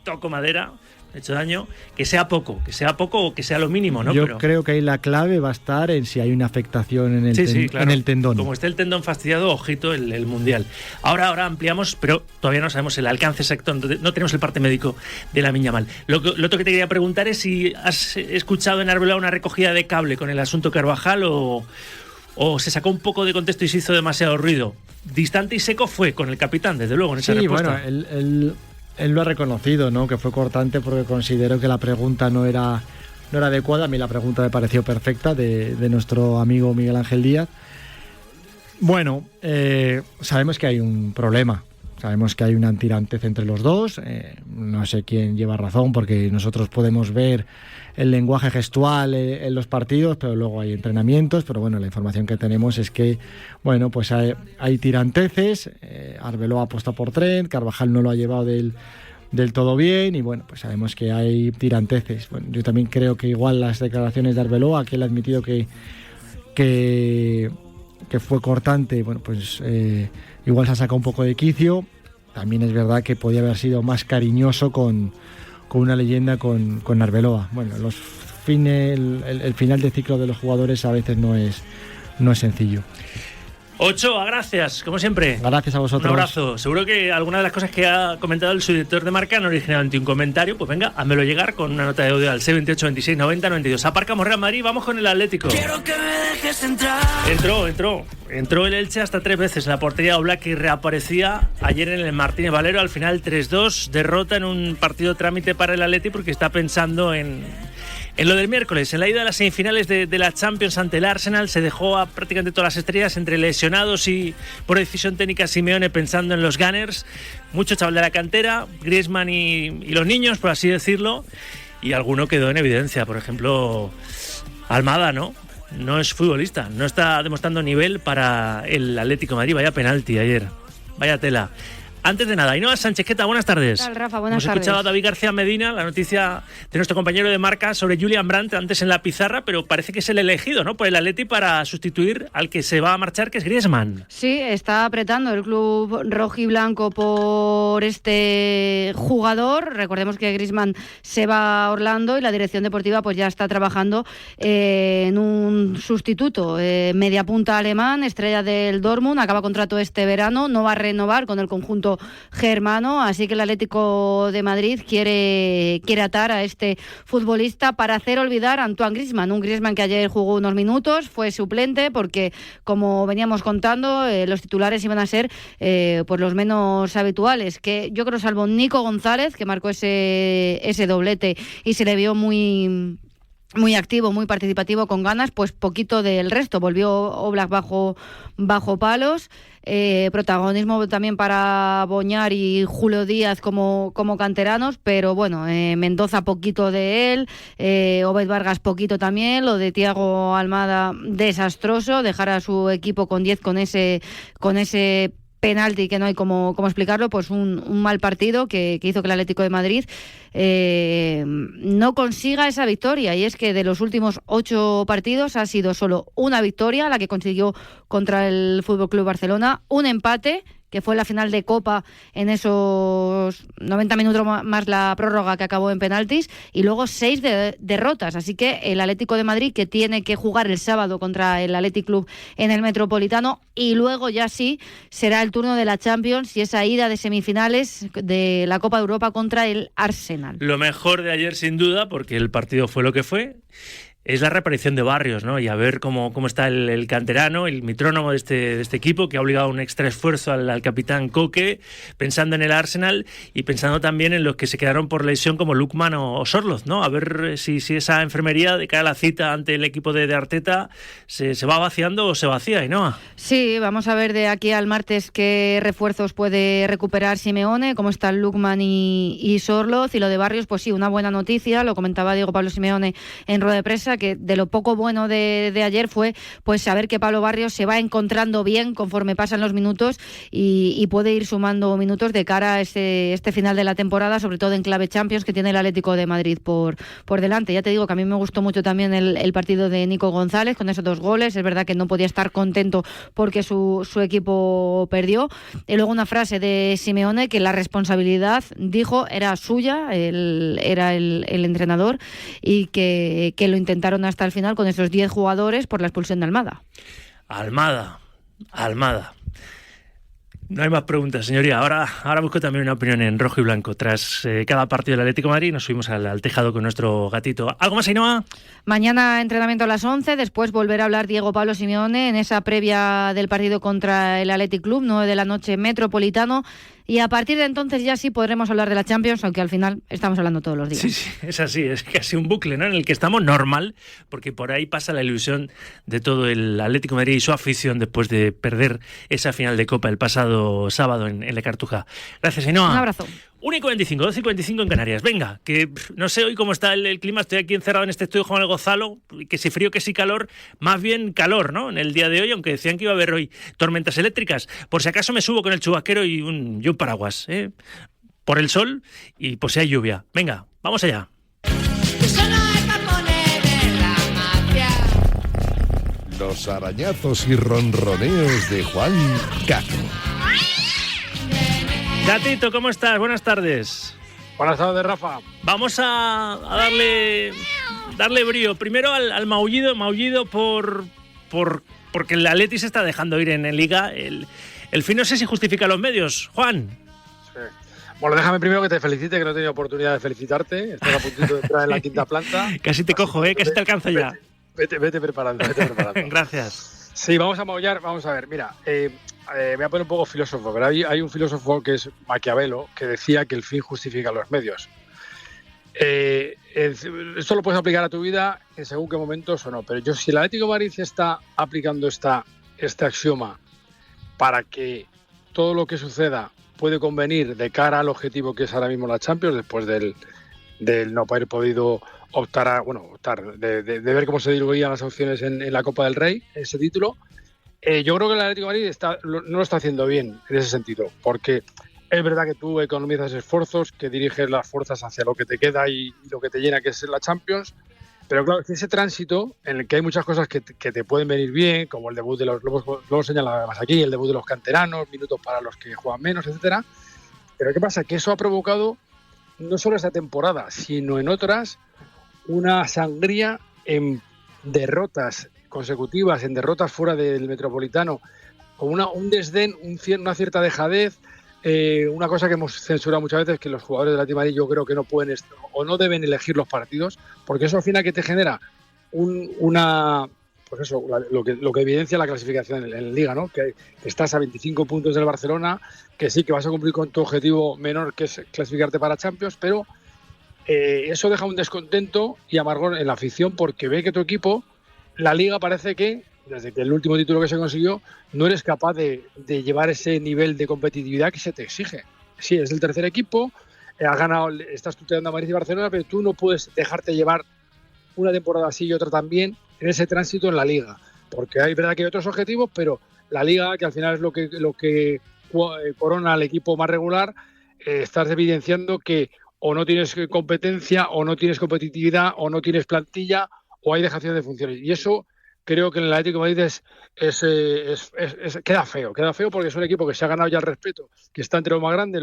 toco madera, hecho daño, que sea poco o que sea lo mínimo, ¿no? Yo creo que ahí la clave va a estar en si hay una afectación en el tendón. Como esté el tendón fastidiado, ojito el Mundial. Ahora ampliamos, pero todavía no sabemos el alcance exacto, no tenemos el parte médico de Lamine Yamal. Lo otro que te quería preguntar es si has escuchado en Arbeloa una recogida de cable con el asunto Carvajal o se sacó un poco de contexto y se hizo demasiado ruido. Distante y seco fue con el capitán, desde luego, en esa respuesta. Sí, bueno, él lo ha reconocido, ¿no? Que fue cortante porque consideró que la pregunta no era adecuada. A mí la pregunta me pareció perfecta de nuestro amigo Miguel Ángel Díaz. Bueno, sabemos que hay un problema. Sabemos que hay una tirantez entre los dos. No sé quién lleva razón, porque nosotros podemos ver el lenguaje gestual en los partidos, pero luego hay entrenamientos. Pero bueno, la información que tenemos es que, bueno, pues hay tiranteces. Arbeloa apuesta por Trent, Carvajal no lo ha llevado del del todo bien y bueno, pues sabemos que hay tiranteces. Bueno, yo también creo que igual las declaraciones de Arbeloa, que él ha admitido que fue cortante, bueno, pues igual se ha sacado un poco de quicio. También es verdad que podía haber sido más cariñoso con una leyenda, con Arbeloa. Bueno, el final de ciclo de los jugadores a veces no es sencillo. Ochoa, gracias, como siempre. Gracias a vosotros. Un abrazo. Seguro que alguna de las cosas que ha comentado el subdirector de Marca no originalmente un comentario. Pues venga, házmelo llegar con una nota de audio al 628 26 90 92. Aparcamos Real Madrid, vamos con el Atlético. Quiero que me dejes entrar. Entró el Elche hasta 3 veces en la portería Oblak y reaparecía ayer en el Martínez Valero. Al final 3-2, derrota en un partido trámite para el Atleti porque está pensando en lo del miércoles, en la ida a las semifinales de la Champions ante el Arsenal. Se dejó a prácticamente todas las estrellas entre lesionados y por decisión técnica Simeone pensando en los Gunners. Mucho chaval de la cantera, Griezmann y los niños, por así decirlo, y alguno quedó en evidencia. Por ejemplo, Almada, no es futbolista, no está demostrando nivel para el Atlético de Madrid. Vaya penalti ayer, vaya tela. Antes de nada, Ainhoa Sánchez, ¿qué tal? Buenas tardes. ¿Qué tal, Rafa? Buenas tardes. Hemos escuchado a David García Medina, la noticia de nuestro compañero de Marca sobre Julian Brandt antes en la pizarra, pero parece que es el elegido, ¿no?, por el Atleti para sustituir al que se va a marchar, que es Griezmann. Sí, está apretando el club rojiblanco por este jugador. Recordemos que Griezmann se va a Orlando y la dirección deportiva pues ya está trabajando en un sustituto. Media punta alemán, estrella del Dortmund, acaba contrato este verano, no va a renovar con el conjunto germano, así que el Atlético de Madrid quiere atar a este futbolista para hacer olvidar a Antoine Griezmann, un Griezmann que ayer jugó unos minutos, fue suplente porque, como veníamos contando, los titulares iban a ser pues los menos habituales, que yo creo, salvo Nico González, que marcó ese doblete y se le vio muy activo, muy participativo, con ganas, pues poquito del resto. Volvió Oblak bajo palos. Protagonismo también para Boñar y Julio Díaz como canteranos, pero bueno, Mendoza poquito de él, Obed Vargas poquito también, lo de Thiago Almada desastroso, dejar a su equipo con 10 con ese penalti que no hay cómo explicarlo, pues un mal partido que hizo que el Atlético de Madrid no consiga esa victoria, y es que de los últimos 8 partidos ha sido solo una victoria, la que consiguió contra el FC Barcelona, un empate, que fue la final de Copa en esos 90 minutos más la prórroga que acabó en penaltis, y luego 6 derrotas. Así que el Atlético de Madrid, que tiene que jugar el sábado contra el Athletic Club en el Metropolitano, y luego ya sí será el turno de la Champions y esa ida de semifinales de la Copa de Europa contra el Arsenal. Lo mejor de ayer, sin duda, porque el partido fue lo que fue, es la reaparición de Barrios, ¿no? Y a ver cómo está el canterano, el mitrónomo de este equipo, que ha obligado un extra esfuerzo al capitán Coque, pensando en el Arsenal y pensando también en los que se quedaron por lesión como Lukman o Sorloth, ¿no? A ver si esa enfermería de cara a la cita ante el equipo de Arteta se va vaciando o se vacía, ¿no? Sí, vamos a ver de aquí al martes qué refuerzos puede recuperar Simeone, cómo están Lukman y Sorloth, y lo de Barrios, pues sí, una buena noticia, lo comentaba Diego Pablo Simeone en rueda de prensa, que de lo poco bueno de ayer fue pues saber que Pablo Barrios se va encontrando bien conforme pasan los minutos y puede ir sumando minutos de cara a este final de la temporada, sobre todo en clave Champions, que tiene el Atlético de Madrid por delante. Ya te digo que a mí me gustó mucho también el partido de Nico González con esos 2 goles. Es verdad que no podía estar contento porque su equipo perdió. Y luego una frase de Simeone, que la responsabilidad, dijo, era suya, era el entrenador, y que lo intentaron hasta el final con esos 10 jugadores por la expulsión de Almada. Almada. No hay más preguntas, señoría. Ahora busco también una opinión en rojo y blanco. Tras cada partido del Atlético de Madrid nos subimos al tejado con nuestro gatito. ¿Algo más, Ainhoa? Mañana entrenamiento a las 11, después volverá a hablar Diego Pablo Simeone en esa previa del partido contra el Athletic Club, 9 de la noche, Metropolitano. Y a partir de entonces ya sí podremos hablar de la Champions, aunque al final estamos hablando todos los días. Sí, es así, es casi un bucle, ¿no?, en el que estamos normal, porque por ahí pasa la ilusión de todo el Atlético de Madrid y su afición después de perder esa final de Copa el pasado sábado en La Cartuja. Gracias, Ainhoa. Un abrazo. 1:45, 12:45 en Canarias. Venga, que no sé hoy cómo está el clima. Estoy aquí encerrado en este estudio Juan el Gozalo, que si frío, que si calor, más bien calor, ¿no?, en el día de hoy, aunque decían que iba a haber hoy tormentas eléctricas. Por si acaso me subo con el chubasquero y un paraguas, por el sol y por si hay lluvia. Venga, vamos allá. Los arañazos y ronroneos de Juan Cazo. Gatito, ¿cómo estás? Buenas tardes. Buenas tardes, Rafa. Vamos a darle brío. Primero al maullido porque el Atleti se está dejando ir en Liga. El fin no sé si justifica los medios. Juan. Sí. Bueno, déjame primero que te felicite, que no he tenido oportunidad de felicitarte. Estás a puntito de entrar en la quinta planta. Casi te cojo, casi te alcanzo ya. Vete preparando. Gracias. Sí, vamos a maullar. Vamos a ver, mira, voy a poner un poco filósofo, pero hay un filósofo que es Maquiavelo, que decía que el fin justifica los medios. Esto lo puedes aplicar a tu vida en según qué momentos o no, pero si el Atlético de Madrid está aplicando este axioma para que todo lo que suceda puede convenir de cara al objetivo que es ahora mismo la Champions, después del no haber podido de ver cómo se diluían las opciones en la Copa del Rey, ese título, yo creo que el Atlético de Madrid no lo está haciendo bien en ese sentido, porque es verdad que tú economizas esfuerzos, que diriges las fuerzas hacia lo que te queda y lo que te llena, que es la Champions, pero claro, ese tránsito en el que hay muchas cosas que te pueden venir bien, como el debut de los, lo señala además aquí, el debut de los canteranos, minutos para los que juegan menos, etcétera. Pero ¿qué pasa? Que eso ha provocado, no solo esta temporada, sino en otras, una sangría en derrotas consecutivas, en derrotas fuera del Metropolitano, con un desdén, una cierta dejadez, una cosa que hemos censurado muchas veces, que los jugadores del Atlético de Madrid yo creo que no pueden o no deben elegir los partidos, porque eso al final que te genera lo que evidencia la clasificación en Liga, ¿no? Que estás a 25 puntos del Barcelona, que sí que vas a cumplir con tu objetivo menor, que es clasificarte para Champions, pero eso deja un descontento y amargor en la afición, porque ve que tu equipo, la Liga, parece que desde que el último título que se consiguió, no eres capaz de llevar ese nivel de competitividad que se te exige. Sí, es el tercer equipo, has ganado, estás tuteando a Madrid y Barcelona, pero tú no puedes dejarte llevar una temporada así y otra también en ese tránsito en la Liga, porque hay verdad que hay otros objetivos, pero la Liga, que al final es lo que corona al equipo más regular, estás evidenciando que o no tienes competencia, o no tienes competitividad, o no tienes plantilla, o hay dejación de funciones, y eso creo que en el Atlético de Madrid queda feo porque es un equipo que se ha ganado ya el respeto, que está entre los más grandes,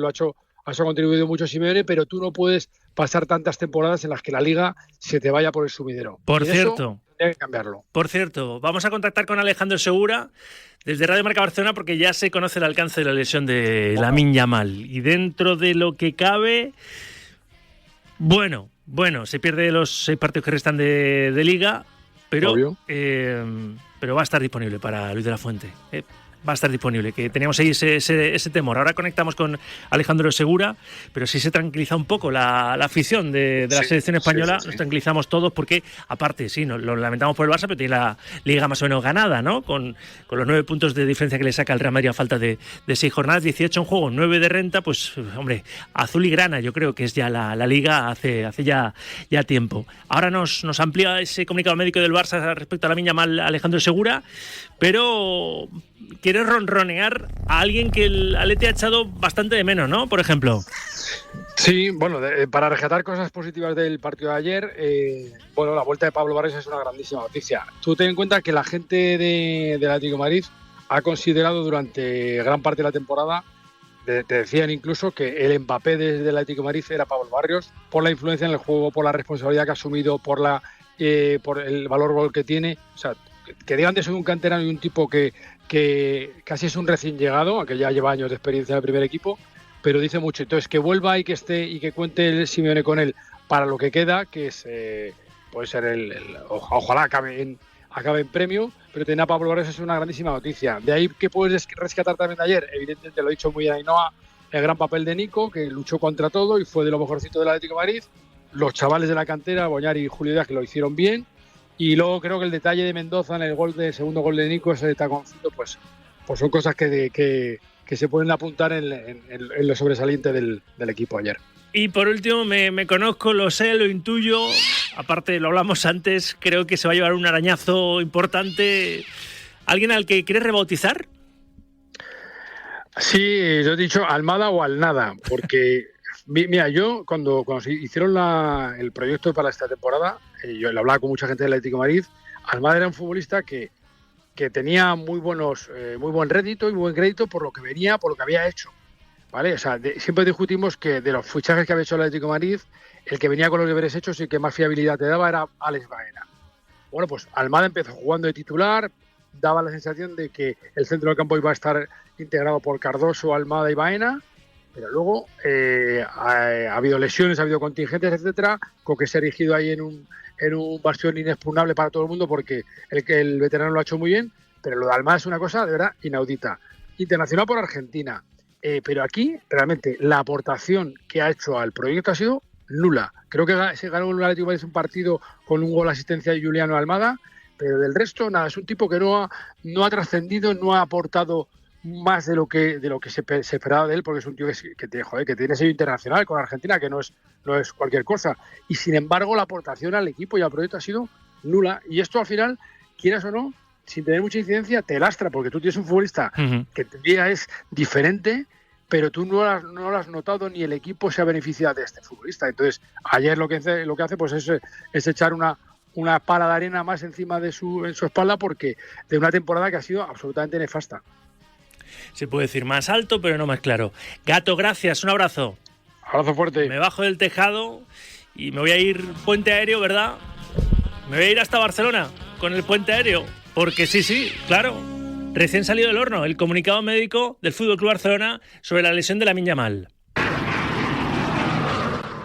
ha contribuido mucho Simeone, pero tú no puedes pasar tantas temporadas en las que la Liga se te vaya por el sumidero. Por cierto, hay que cambiarlo. Por cierto, vamos a contactar con Alejandro Segura desde Radio Marca Barcelona, porque ya se conoce el alcance de la lesión de Lamine Yamal, y dentro de lo que cabe, bueno, se pierde los 6 partidos que restan de Liga. Pero va a estar disponible para Luis de la Fuente. Va a estar disponible, que teníamos ahí ese temor. Ahora conectamos con Alejandro Segura, pero sí se tranquiliza un poco la afición de la selección española. Sí. Nos tranquilizamos todos porque, aparte, sí, lo lamentamos por el Barça, pero tiene la Liga más o menos ganada, ¿no? Con los 9 puntos de diferencia que le saca el Real Madrid a falta de 6 jornadas, 18 en juego, 9 de renta, pues, hombre, azul y grana, yo creo que es ya la Liga hace ya tiempo. Ahora nos amplía ese comunicado médico del Barça respecto a Lamine Yamal, Alejandro Segura, pero quiere ronronear a alguien que el Atleti ha echado bastante de menos, ¿no? Por ejemplo. Sí, bueno, para rescatar cosas positivas del partido de ayer, la vuelta de Pablo Barrios es una grandísima noticia. Tú ten en cuenta que la gente del Atlético de Madrid ha considerado durante gran parte de la temporada, te decían incluso que el Mbappé del Atlético de Madrid era Pablo Barrios, por la influencia en el juego, por la responsabilidad que ha asumido, por el valor gol que tiene. O sea, que digan de eso de un canterano y un tipo que casi es un recién llegado, aunque ya lleva años de experiencia en el primer equipo, pero dice mucho. Entonces, que vuelva y que esté y que cuente el Simeone con él para lo que queda, que es puede ser ojalá acabe en premio, pero tener a Pablo Barrios es una grandísima noticia. De ahí que puedes rescatar también de ayer, evidentemente lo he dicho muy bien Ainhoa, el gran papel de Nico, que luchó contra todo y fue de lo mejorcito del Atlético de Madrid. Los chavales de la cantera, Boñar y Julio Díaz, que lo hicieron bien. Y luego creo que el detalle de Mendoza en el segundo gol de Nico, ese taconcito, pues son cosas que se pueden apuntar en lo sobresaliente del equipo ayer. Y por último, me conozco, lo sé, lo intuyo. Aparte, lo hablamos antes, creo que se va a llevar un arañazo importante. ¿Alguien al que quieres rebautizar? Sí, yo he dicho Almada o Alnada, porque Mira, yo cuando se hicieron el proyecto para esta temporada, yo le hablaba con mucha gente del Atlético de Madrid. Almada era un futbolista que tenía muy buen rédito y muy buen crédito por lo que venía, por lo que había hecho, ¿vale? O sea, siempre discutimos que de los fichajes que había hecho el Atlético de Madrid, el que venía con los deberes hechos y que más fiabilidad te daba era Alex Baena. Bueno, pues Almada empezó jugando de titular, daba la sensación de que el centro del campo iba a estar integrado por Cardoso, Almada y Baena, pero luego ha habido lesiones, ha habido contingentes, etcétera, con que se ha erigido ahí en un bastión inexpugnable para todo el mundo porque el veterano lo ha hecho muy bien, pero lo de Almada es una cosa de verdad inaudita. Internacional por Argentina, pero aquí realmente la aportación que ha hecho al proyecto ha sido nula. Creo que se ganó el Atlético de Madrid un partido con un gol de asistencia de Juliano Almada, pero del resto nada, es un tipo que no ha trascendido, no ha aportado más de lo que se esperaba de él, porque es un tío que tiene sello internacional con Argentina, que no es cualquier cosa, y sin embargo la aportación al equipo y al proyecto ha sido nula, y esto al final, quieras o no, sin tener mucha incidencia, te lastra, porque tú tienes un futbolista que en teoría es diferente, pero tú no lo has notado ni el equipo se ha beneficiado de este futbolista. Entonces ayer lo que hace pues es echar una pala de arena más encima en su espalda, porque de una temporada que ha sido absolutamente nefasta. Se puede decir más alto, pero no más claro. Gato, gracias, un abrazo. Abrazo fuerte. Me bajo del tejado y me voy a ir puente aéreo, ¿verdad? Me voy a ir hasta Barcelona con el puente aéreo, porque sí, claro, recién salido del horno el comunicado médico del FC Barcelona sobre la lesión de Lamine Yamal.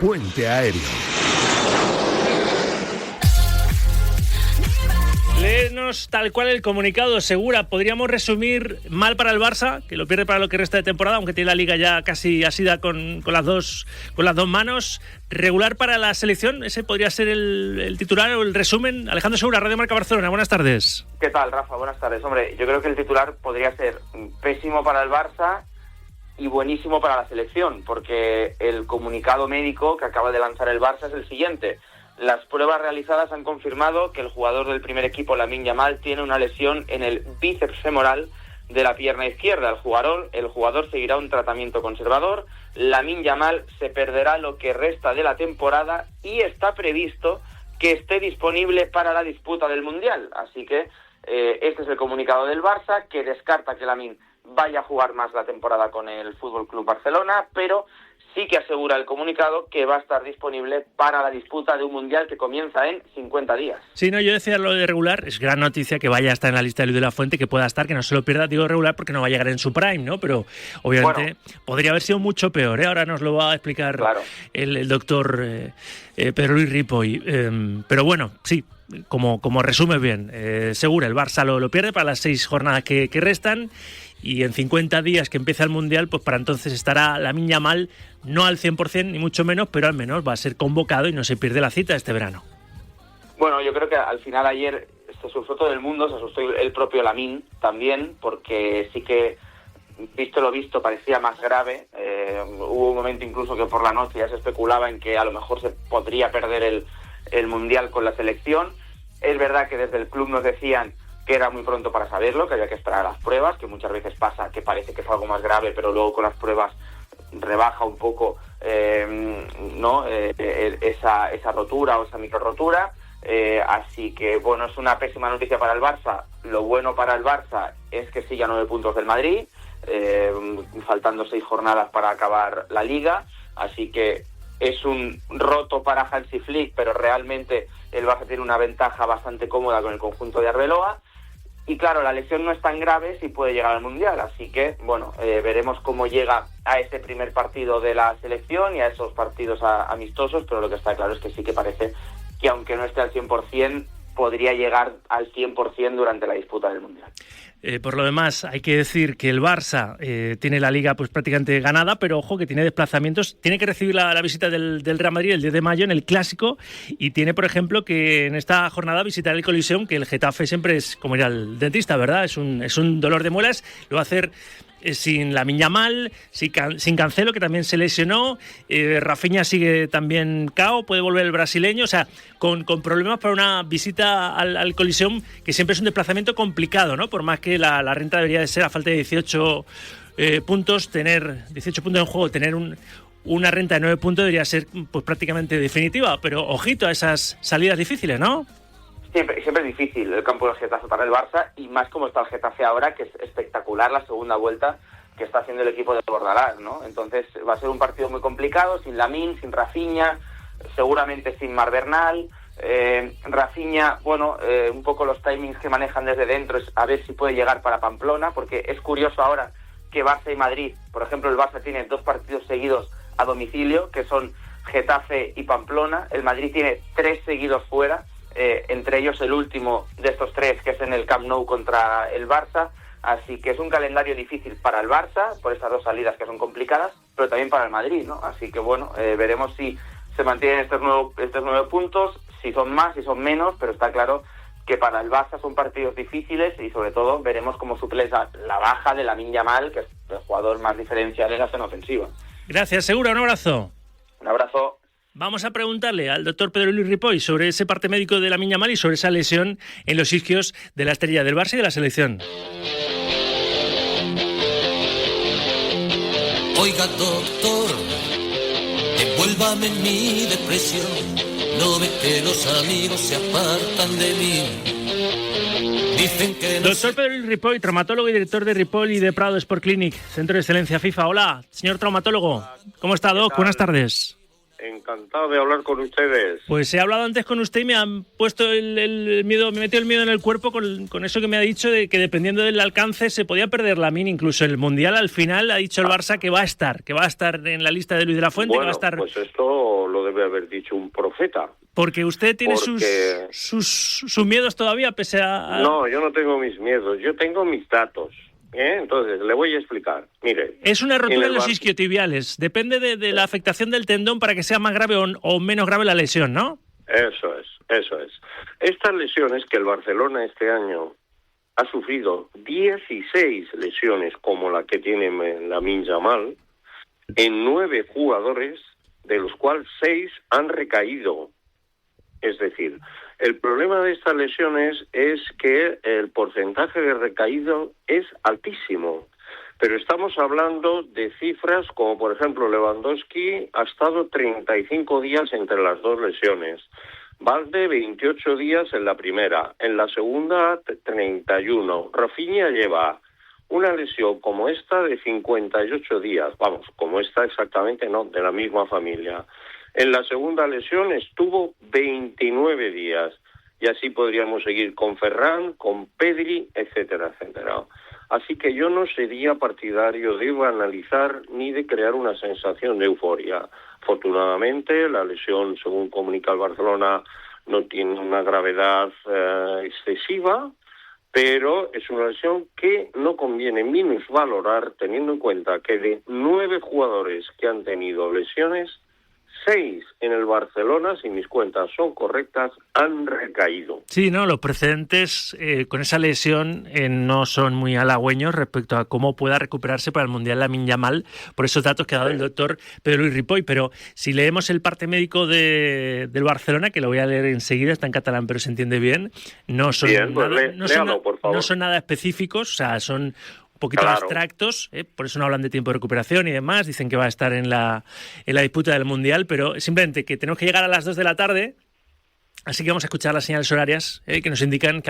Puente aéreo. Léenos tal cual el comunicado, Segura. Podríamos resumir mal para el Barça, que lo pierde para lo que resta de temporada, aunque tiene la Liga ya casi asida con las dos manos. Regular para la selección, ese podría ser el titular o el resumen. Alejandro Segura, Radio Marca Barcelona, buenas tardes. ¿Qué tal, Rafa? Buenas tardes. Hombre, yo creo que el titular podría ser pésimo para el Barça y buenísimo para la selección, porque el comunicado médico que acaba de lanzar el Barça es el siguiente: las pruebas realizadas han confirmado que el jugador del primer equipo, Lamine Yamal, tiene una lesión en el bíceps femoral de la pierna izquierda. El jugador seguirá un tratamiento conservador. Lamine Yamal se perderá lo que resta de la temporada y está previsto que esté disponible para la disputa del Mundial. Así que este es el comunicado del Barça, que descarta que Lamine vaya a jugar más la temporada con el FC Barcelona, pero sí que asegura el comunicado que va a estar disponible para la disputa de un Mundial que comienza en 50 días. Sí, no, yo decía lo de regular, es gran noticia que vaya a estar en la lista de Luis de la Fuente, que pueda estar, que no se lo pierda, digo regular porque no va a llegar en su prime, ¿no? Pero obviamente podría haber sido mucho peor, ¿eh? Ahora nos lo va a explicar el doctor Pedro Luis Ripoll. Pero bueno, sí, como resume bien, Segura, el Barça lo pierde para las 6 jornadas que restan. Y en 50 días que empieza el Mundial, pues para entonces estará Lamine Yamal, no al 100% ni mucho menos, pero al menos va a ser convocado y no se pierde la cita este verano. Bueno, yo creo que al final ayer se asustó todo el mundo, se asustó el propio Lamine también, porque sí que, visto lo visto, parecía más grave. Hubo un momento incluso que por la noche ya se especulaba en que a lo mejor se podría perder el Mundial con la selección. Es verdad que desde el club nos decían que era muy pronto para saberlo, que había que esperar a las pruebas, que muchas veces pasa que parece que es algo más grave, pero luego con las pruebas rebaja un poco esa rotura o esa micro rotura. Así que, bueno, es una pésima noticia para el Barça. Lo bueno para el Barça es que sigue a 9 puntos del Madrid, faltando 6 jornadas para acabar la Liga. Así que es un roto para Hansi Flick, pero realmente el Barça tiene una ventaja bastante cómoda con el conjunto de Arbeloa. Y claro, la lesión no es tan grave si puede llegar al Mundial, así que, bueno, veremos cómo llega a ese primer partido de la selección y a esos partidos amistosos, pero lo que está claro es que sí que parece que aunque no esté al 100%, podría llegar al 100% durante la disputa del Mundial. Por lo demás, hay que decir que el Barça tiene la Liga pues prácticamente ganada, pero ojo que tiene desplazamientos. Tiene que recibir la visita del Real Madrid el 10 de mayo en el Clásico, y tiene, por ejemplo, que en esta jornada visitar el Coliseum, que el Getafe siempre es como ir al dentista, ¿verdad? Es un dolor de muelas. Lo va a hacer sin Lamine Yamal, sin Cancelo, que también se lesionó. Rafinha sigue también cao, puede volver el brasileño, o sea, con problemas para una visita al Coliseum, que siempre es un desplazamiento complicado, ¿no? Por más que la renta debería de ser, a falta de 18 puntos, tener 18 puntos en juego, tener una renta de 9 puntos debería ser pues prácticamente definitiva, pero ojito a esas salidas difíciles, ¿no? Siempre es difícil el campo del Getafe para el Barça, y más como está el Getafe ahora, que es espectacular la segunda vuelta que está haciendo el equipo de Bordalás, ¿no? Entonces va a ser un partido muy complicado, sin Lamine, sin Rafinha, seguramente sin Mar Bernal. Rafinha, un poco los timings que manejan desde dentro es a ver si puede llegar para Pamplona, porque es curioso ahora que Barça y Madrid, por ejemplo, el Barça tiene 2 partidos seguidos a domicilio, que son Getafe y Pamplona. El Madrid tiene 3 seguidos fuera, entre ellos el último de estos 3, que es en el Camp Nou contra el Barça. Así que es un calendario difícil para el Barça, por estas 2 salidas que son complicadas, pero también para el Madrid, ¿no? Así que veremos si se mantienen estos 9 puntos, si son más, si son menos, pero está claro que para el Barça son partidos difíciles, y sobre todo veremos cómo suple la baja de Lamine Yamal, que es el jugador más diferencial en la zona ofensiva. Gracias, Segura, un abrazo. Un abrazo. Vamos a preguntarle al doctor Pedro Luis Ripoll sobre ese parte médico de Lamine Yamal y sobre esa lesión en los isquios de la estrella del Barça y de la selección. Oiga, doctor, envuélvame en mi depresión. No ve que los amigos se apartan de mí. Dicen que no. Doctor Pedro Luis Ripoll, traumatólogo y director de Ripoll y de Prado Sport Clinic, Centro de Excelencia FIFA. Hola, señor traumatólogo. ¿Cómo está, Doc? Buenas tardes. Encantado de hablar con ustedes. Pues he hablado antes con usted y me han puesto el miedo, me metió el miedo en el cuerpo con eso que me ha dicho de que dependiendo del alcance se podía perder Lamine, incluso el Mundial. Al final ha dicho el Barça que va a estar en la lista de Luis de la Fuente. Bueno, que va a estar... pues esto lo debe haber dicho un profeta. Porque usted tiene sus miedos todavía, pese a... No, yo no tengo mis miedos, yo tengo mis datos. Entonces, le voy a explicar. Mire, es una rotura en los isquiotibiales. Depende de la afectación del tendón para que sea más grave o menos grave la lesión, ¿no? Eso es. Estas lesiones que el Barcelona este año ha sufrido 16 lesiones como la que tiene Lamine Yamal en 9 jugadores, de los cuales 6 han recaído. Es decir, el problema de estas lesiones es que el porcentaje de recaído es altísimo, pero estamos hablando de cifras como, por ejemplo, Lewandowski ha estado 35 días entre las 2 lesiones, Valde 28 días en la primera, en la segunda 31, Rafinha lleva una lesión como esta de 58 días, vamos, como esta exactamente no, de la misma familia. En la segunda lesión estuvo 29 días. Y así podríamos seguir con Ferran, con Pedri, etcétera, etcétera. Así que yo no sería partidario de banalizar ni de crear una sensación de euforia. Afortunadamente, la lesión, según comunica el Barcelona, no tiene una gravedad excesiva, pero es una lesión que no conviene minusvalorar, teniendo en cuenta que de 9 jugadores que han tenido lesiones, 6 en el Barcelona, si mis cuentas son correctas, han recaído. Sí, no, los precedentes con esa lesión no son muy halagüeños respecto a cómo pueda recuperarse para el Mundial Lamine Yamal por esos datos que ha dado el doctor Pedro Luis Ripoll. Pero si leemos el parte médico del Barcelona, que lo voy a leer enseguida, está en catalán pero se entiende bien, no son nada específicos, o sea, son poquito abstractos, por eso no hablan de tiempo de recuperación y demás, dicen que va a estar en la disputa del Mundial, pero simplemente que tenemos que llegar a las 2 de la tarde, así que vamos a escuchar las señales horarias que nos indican que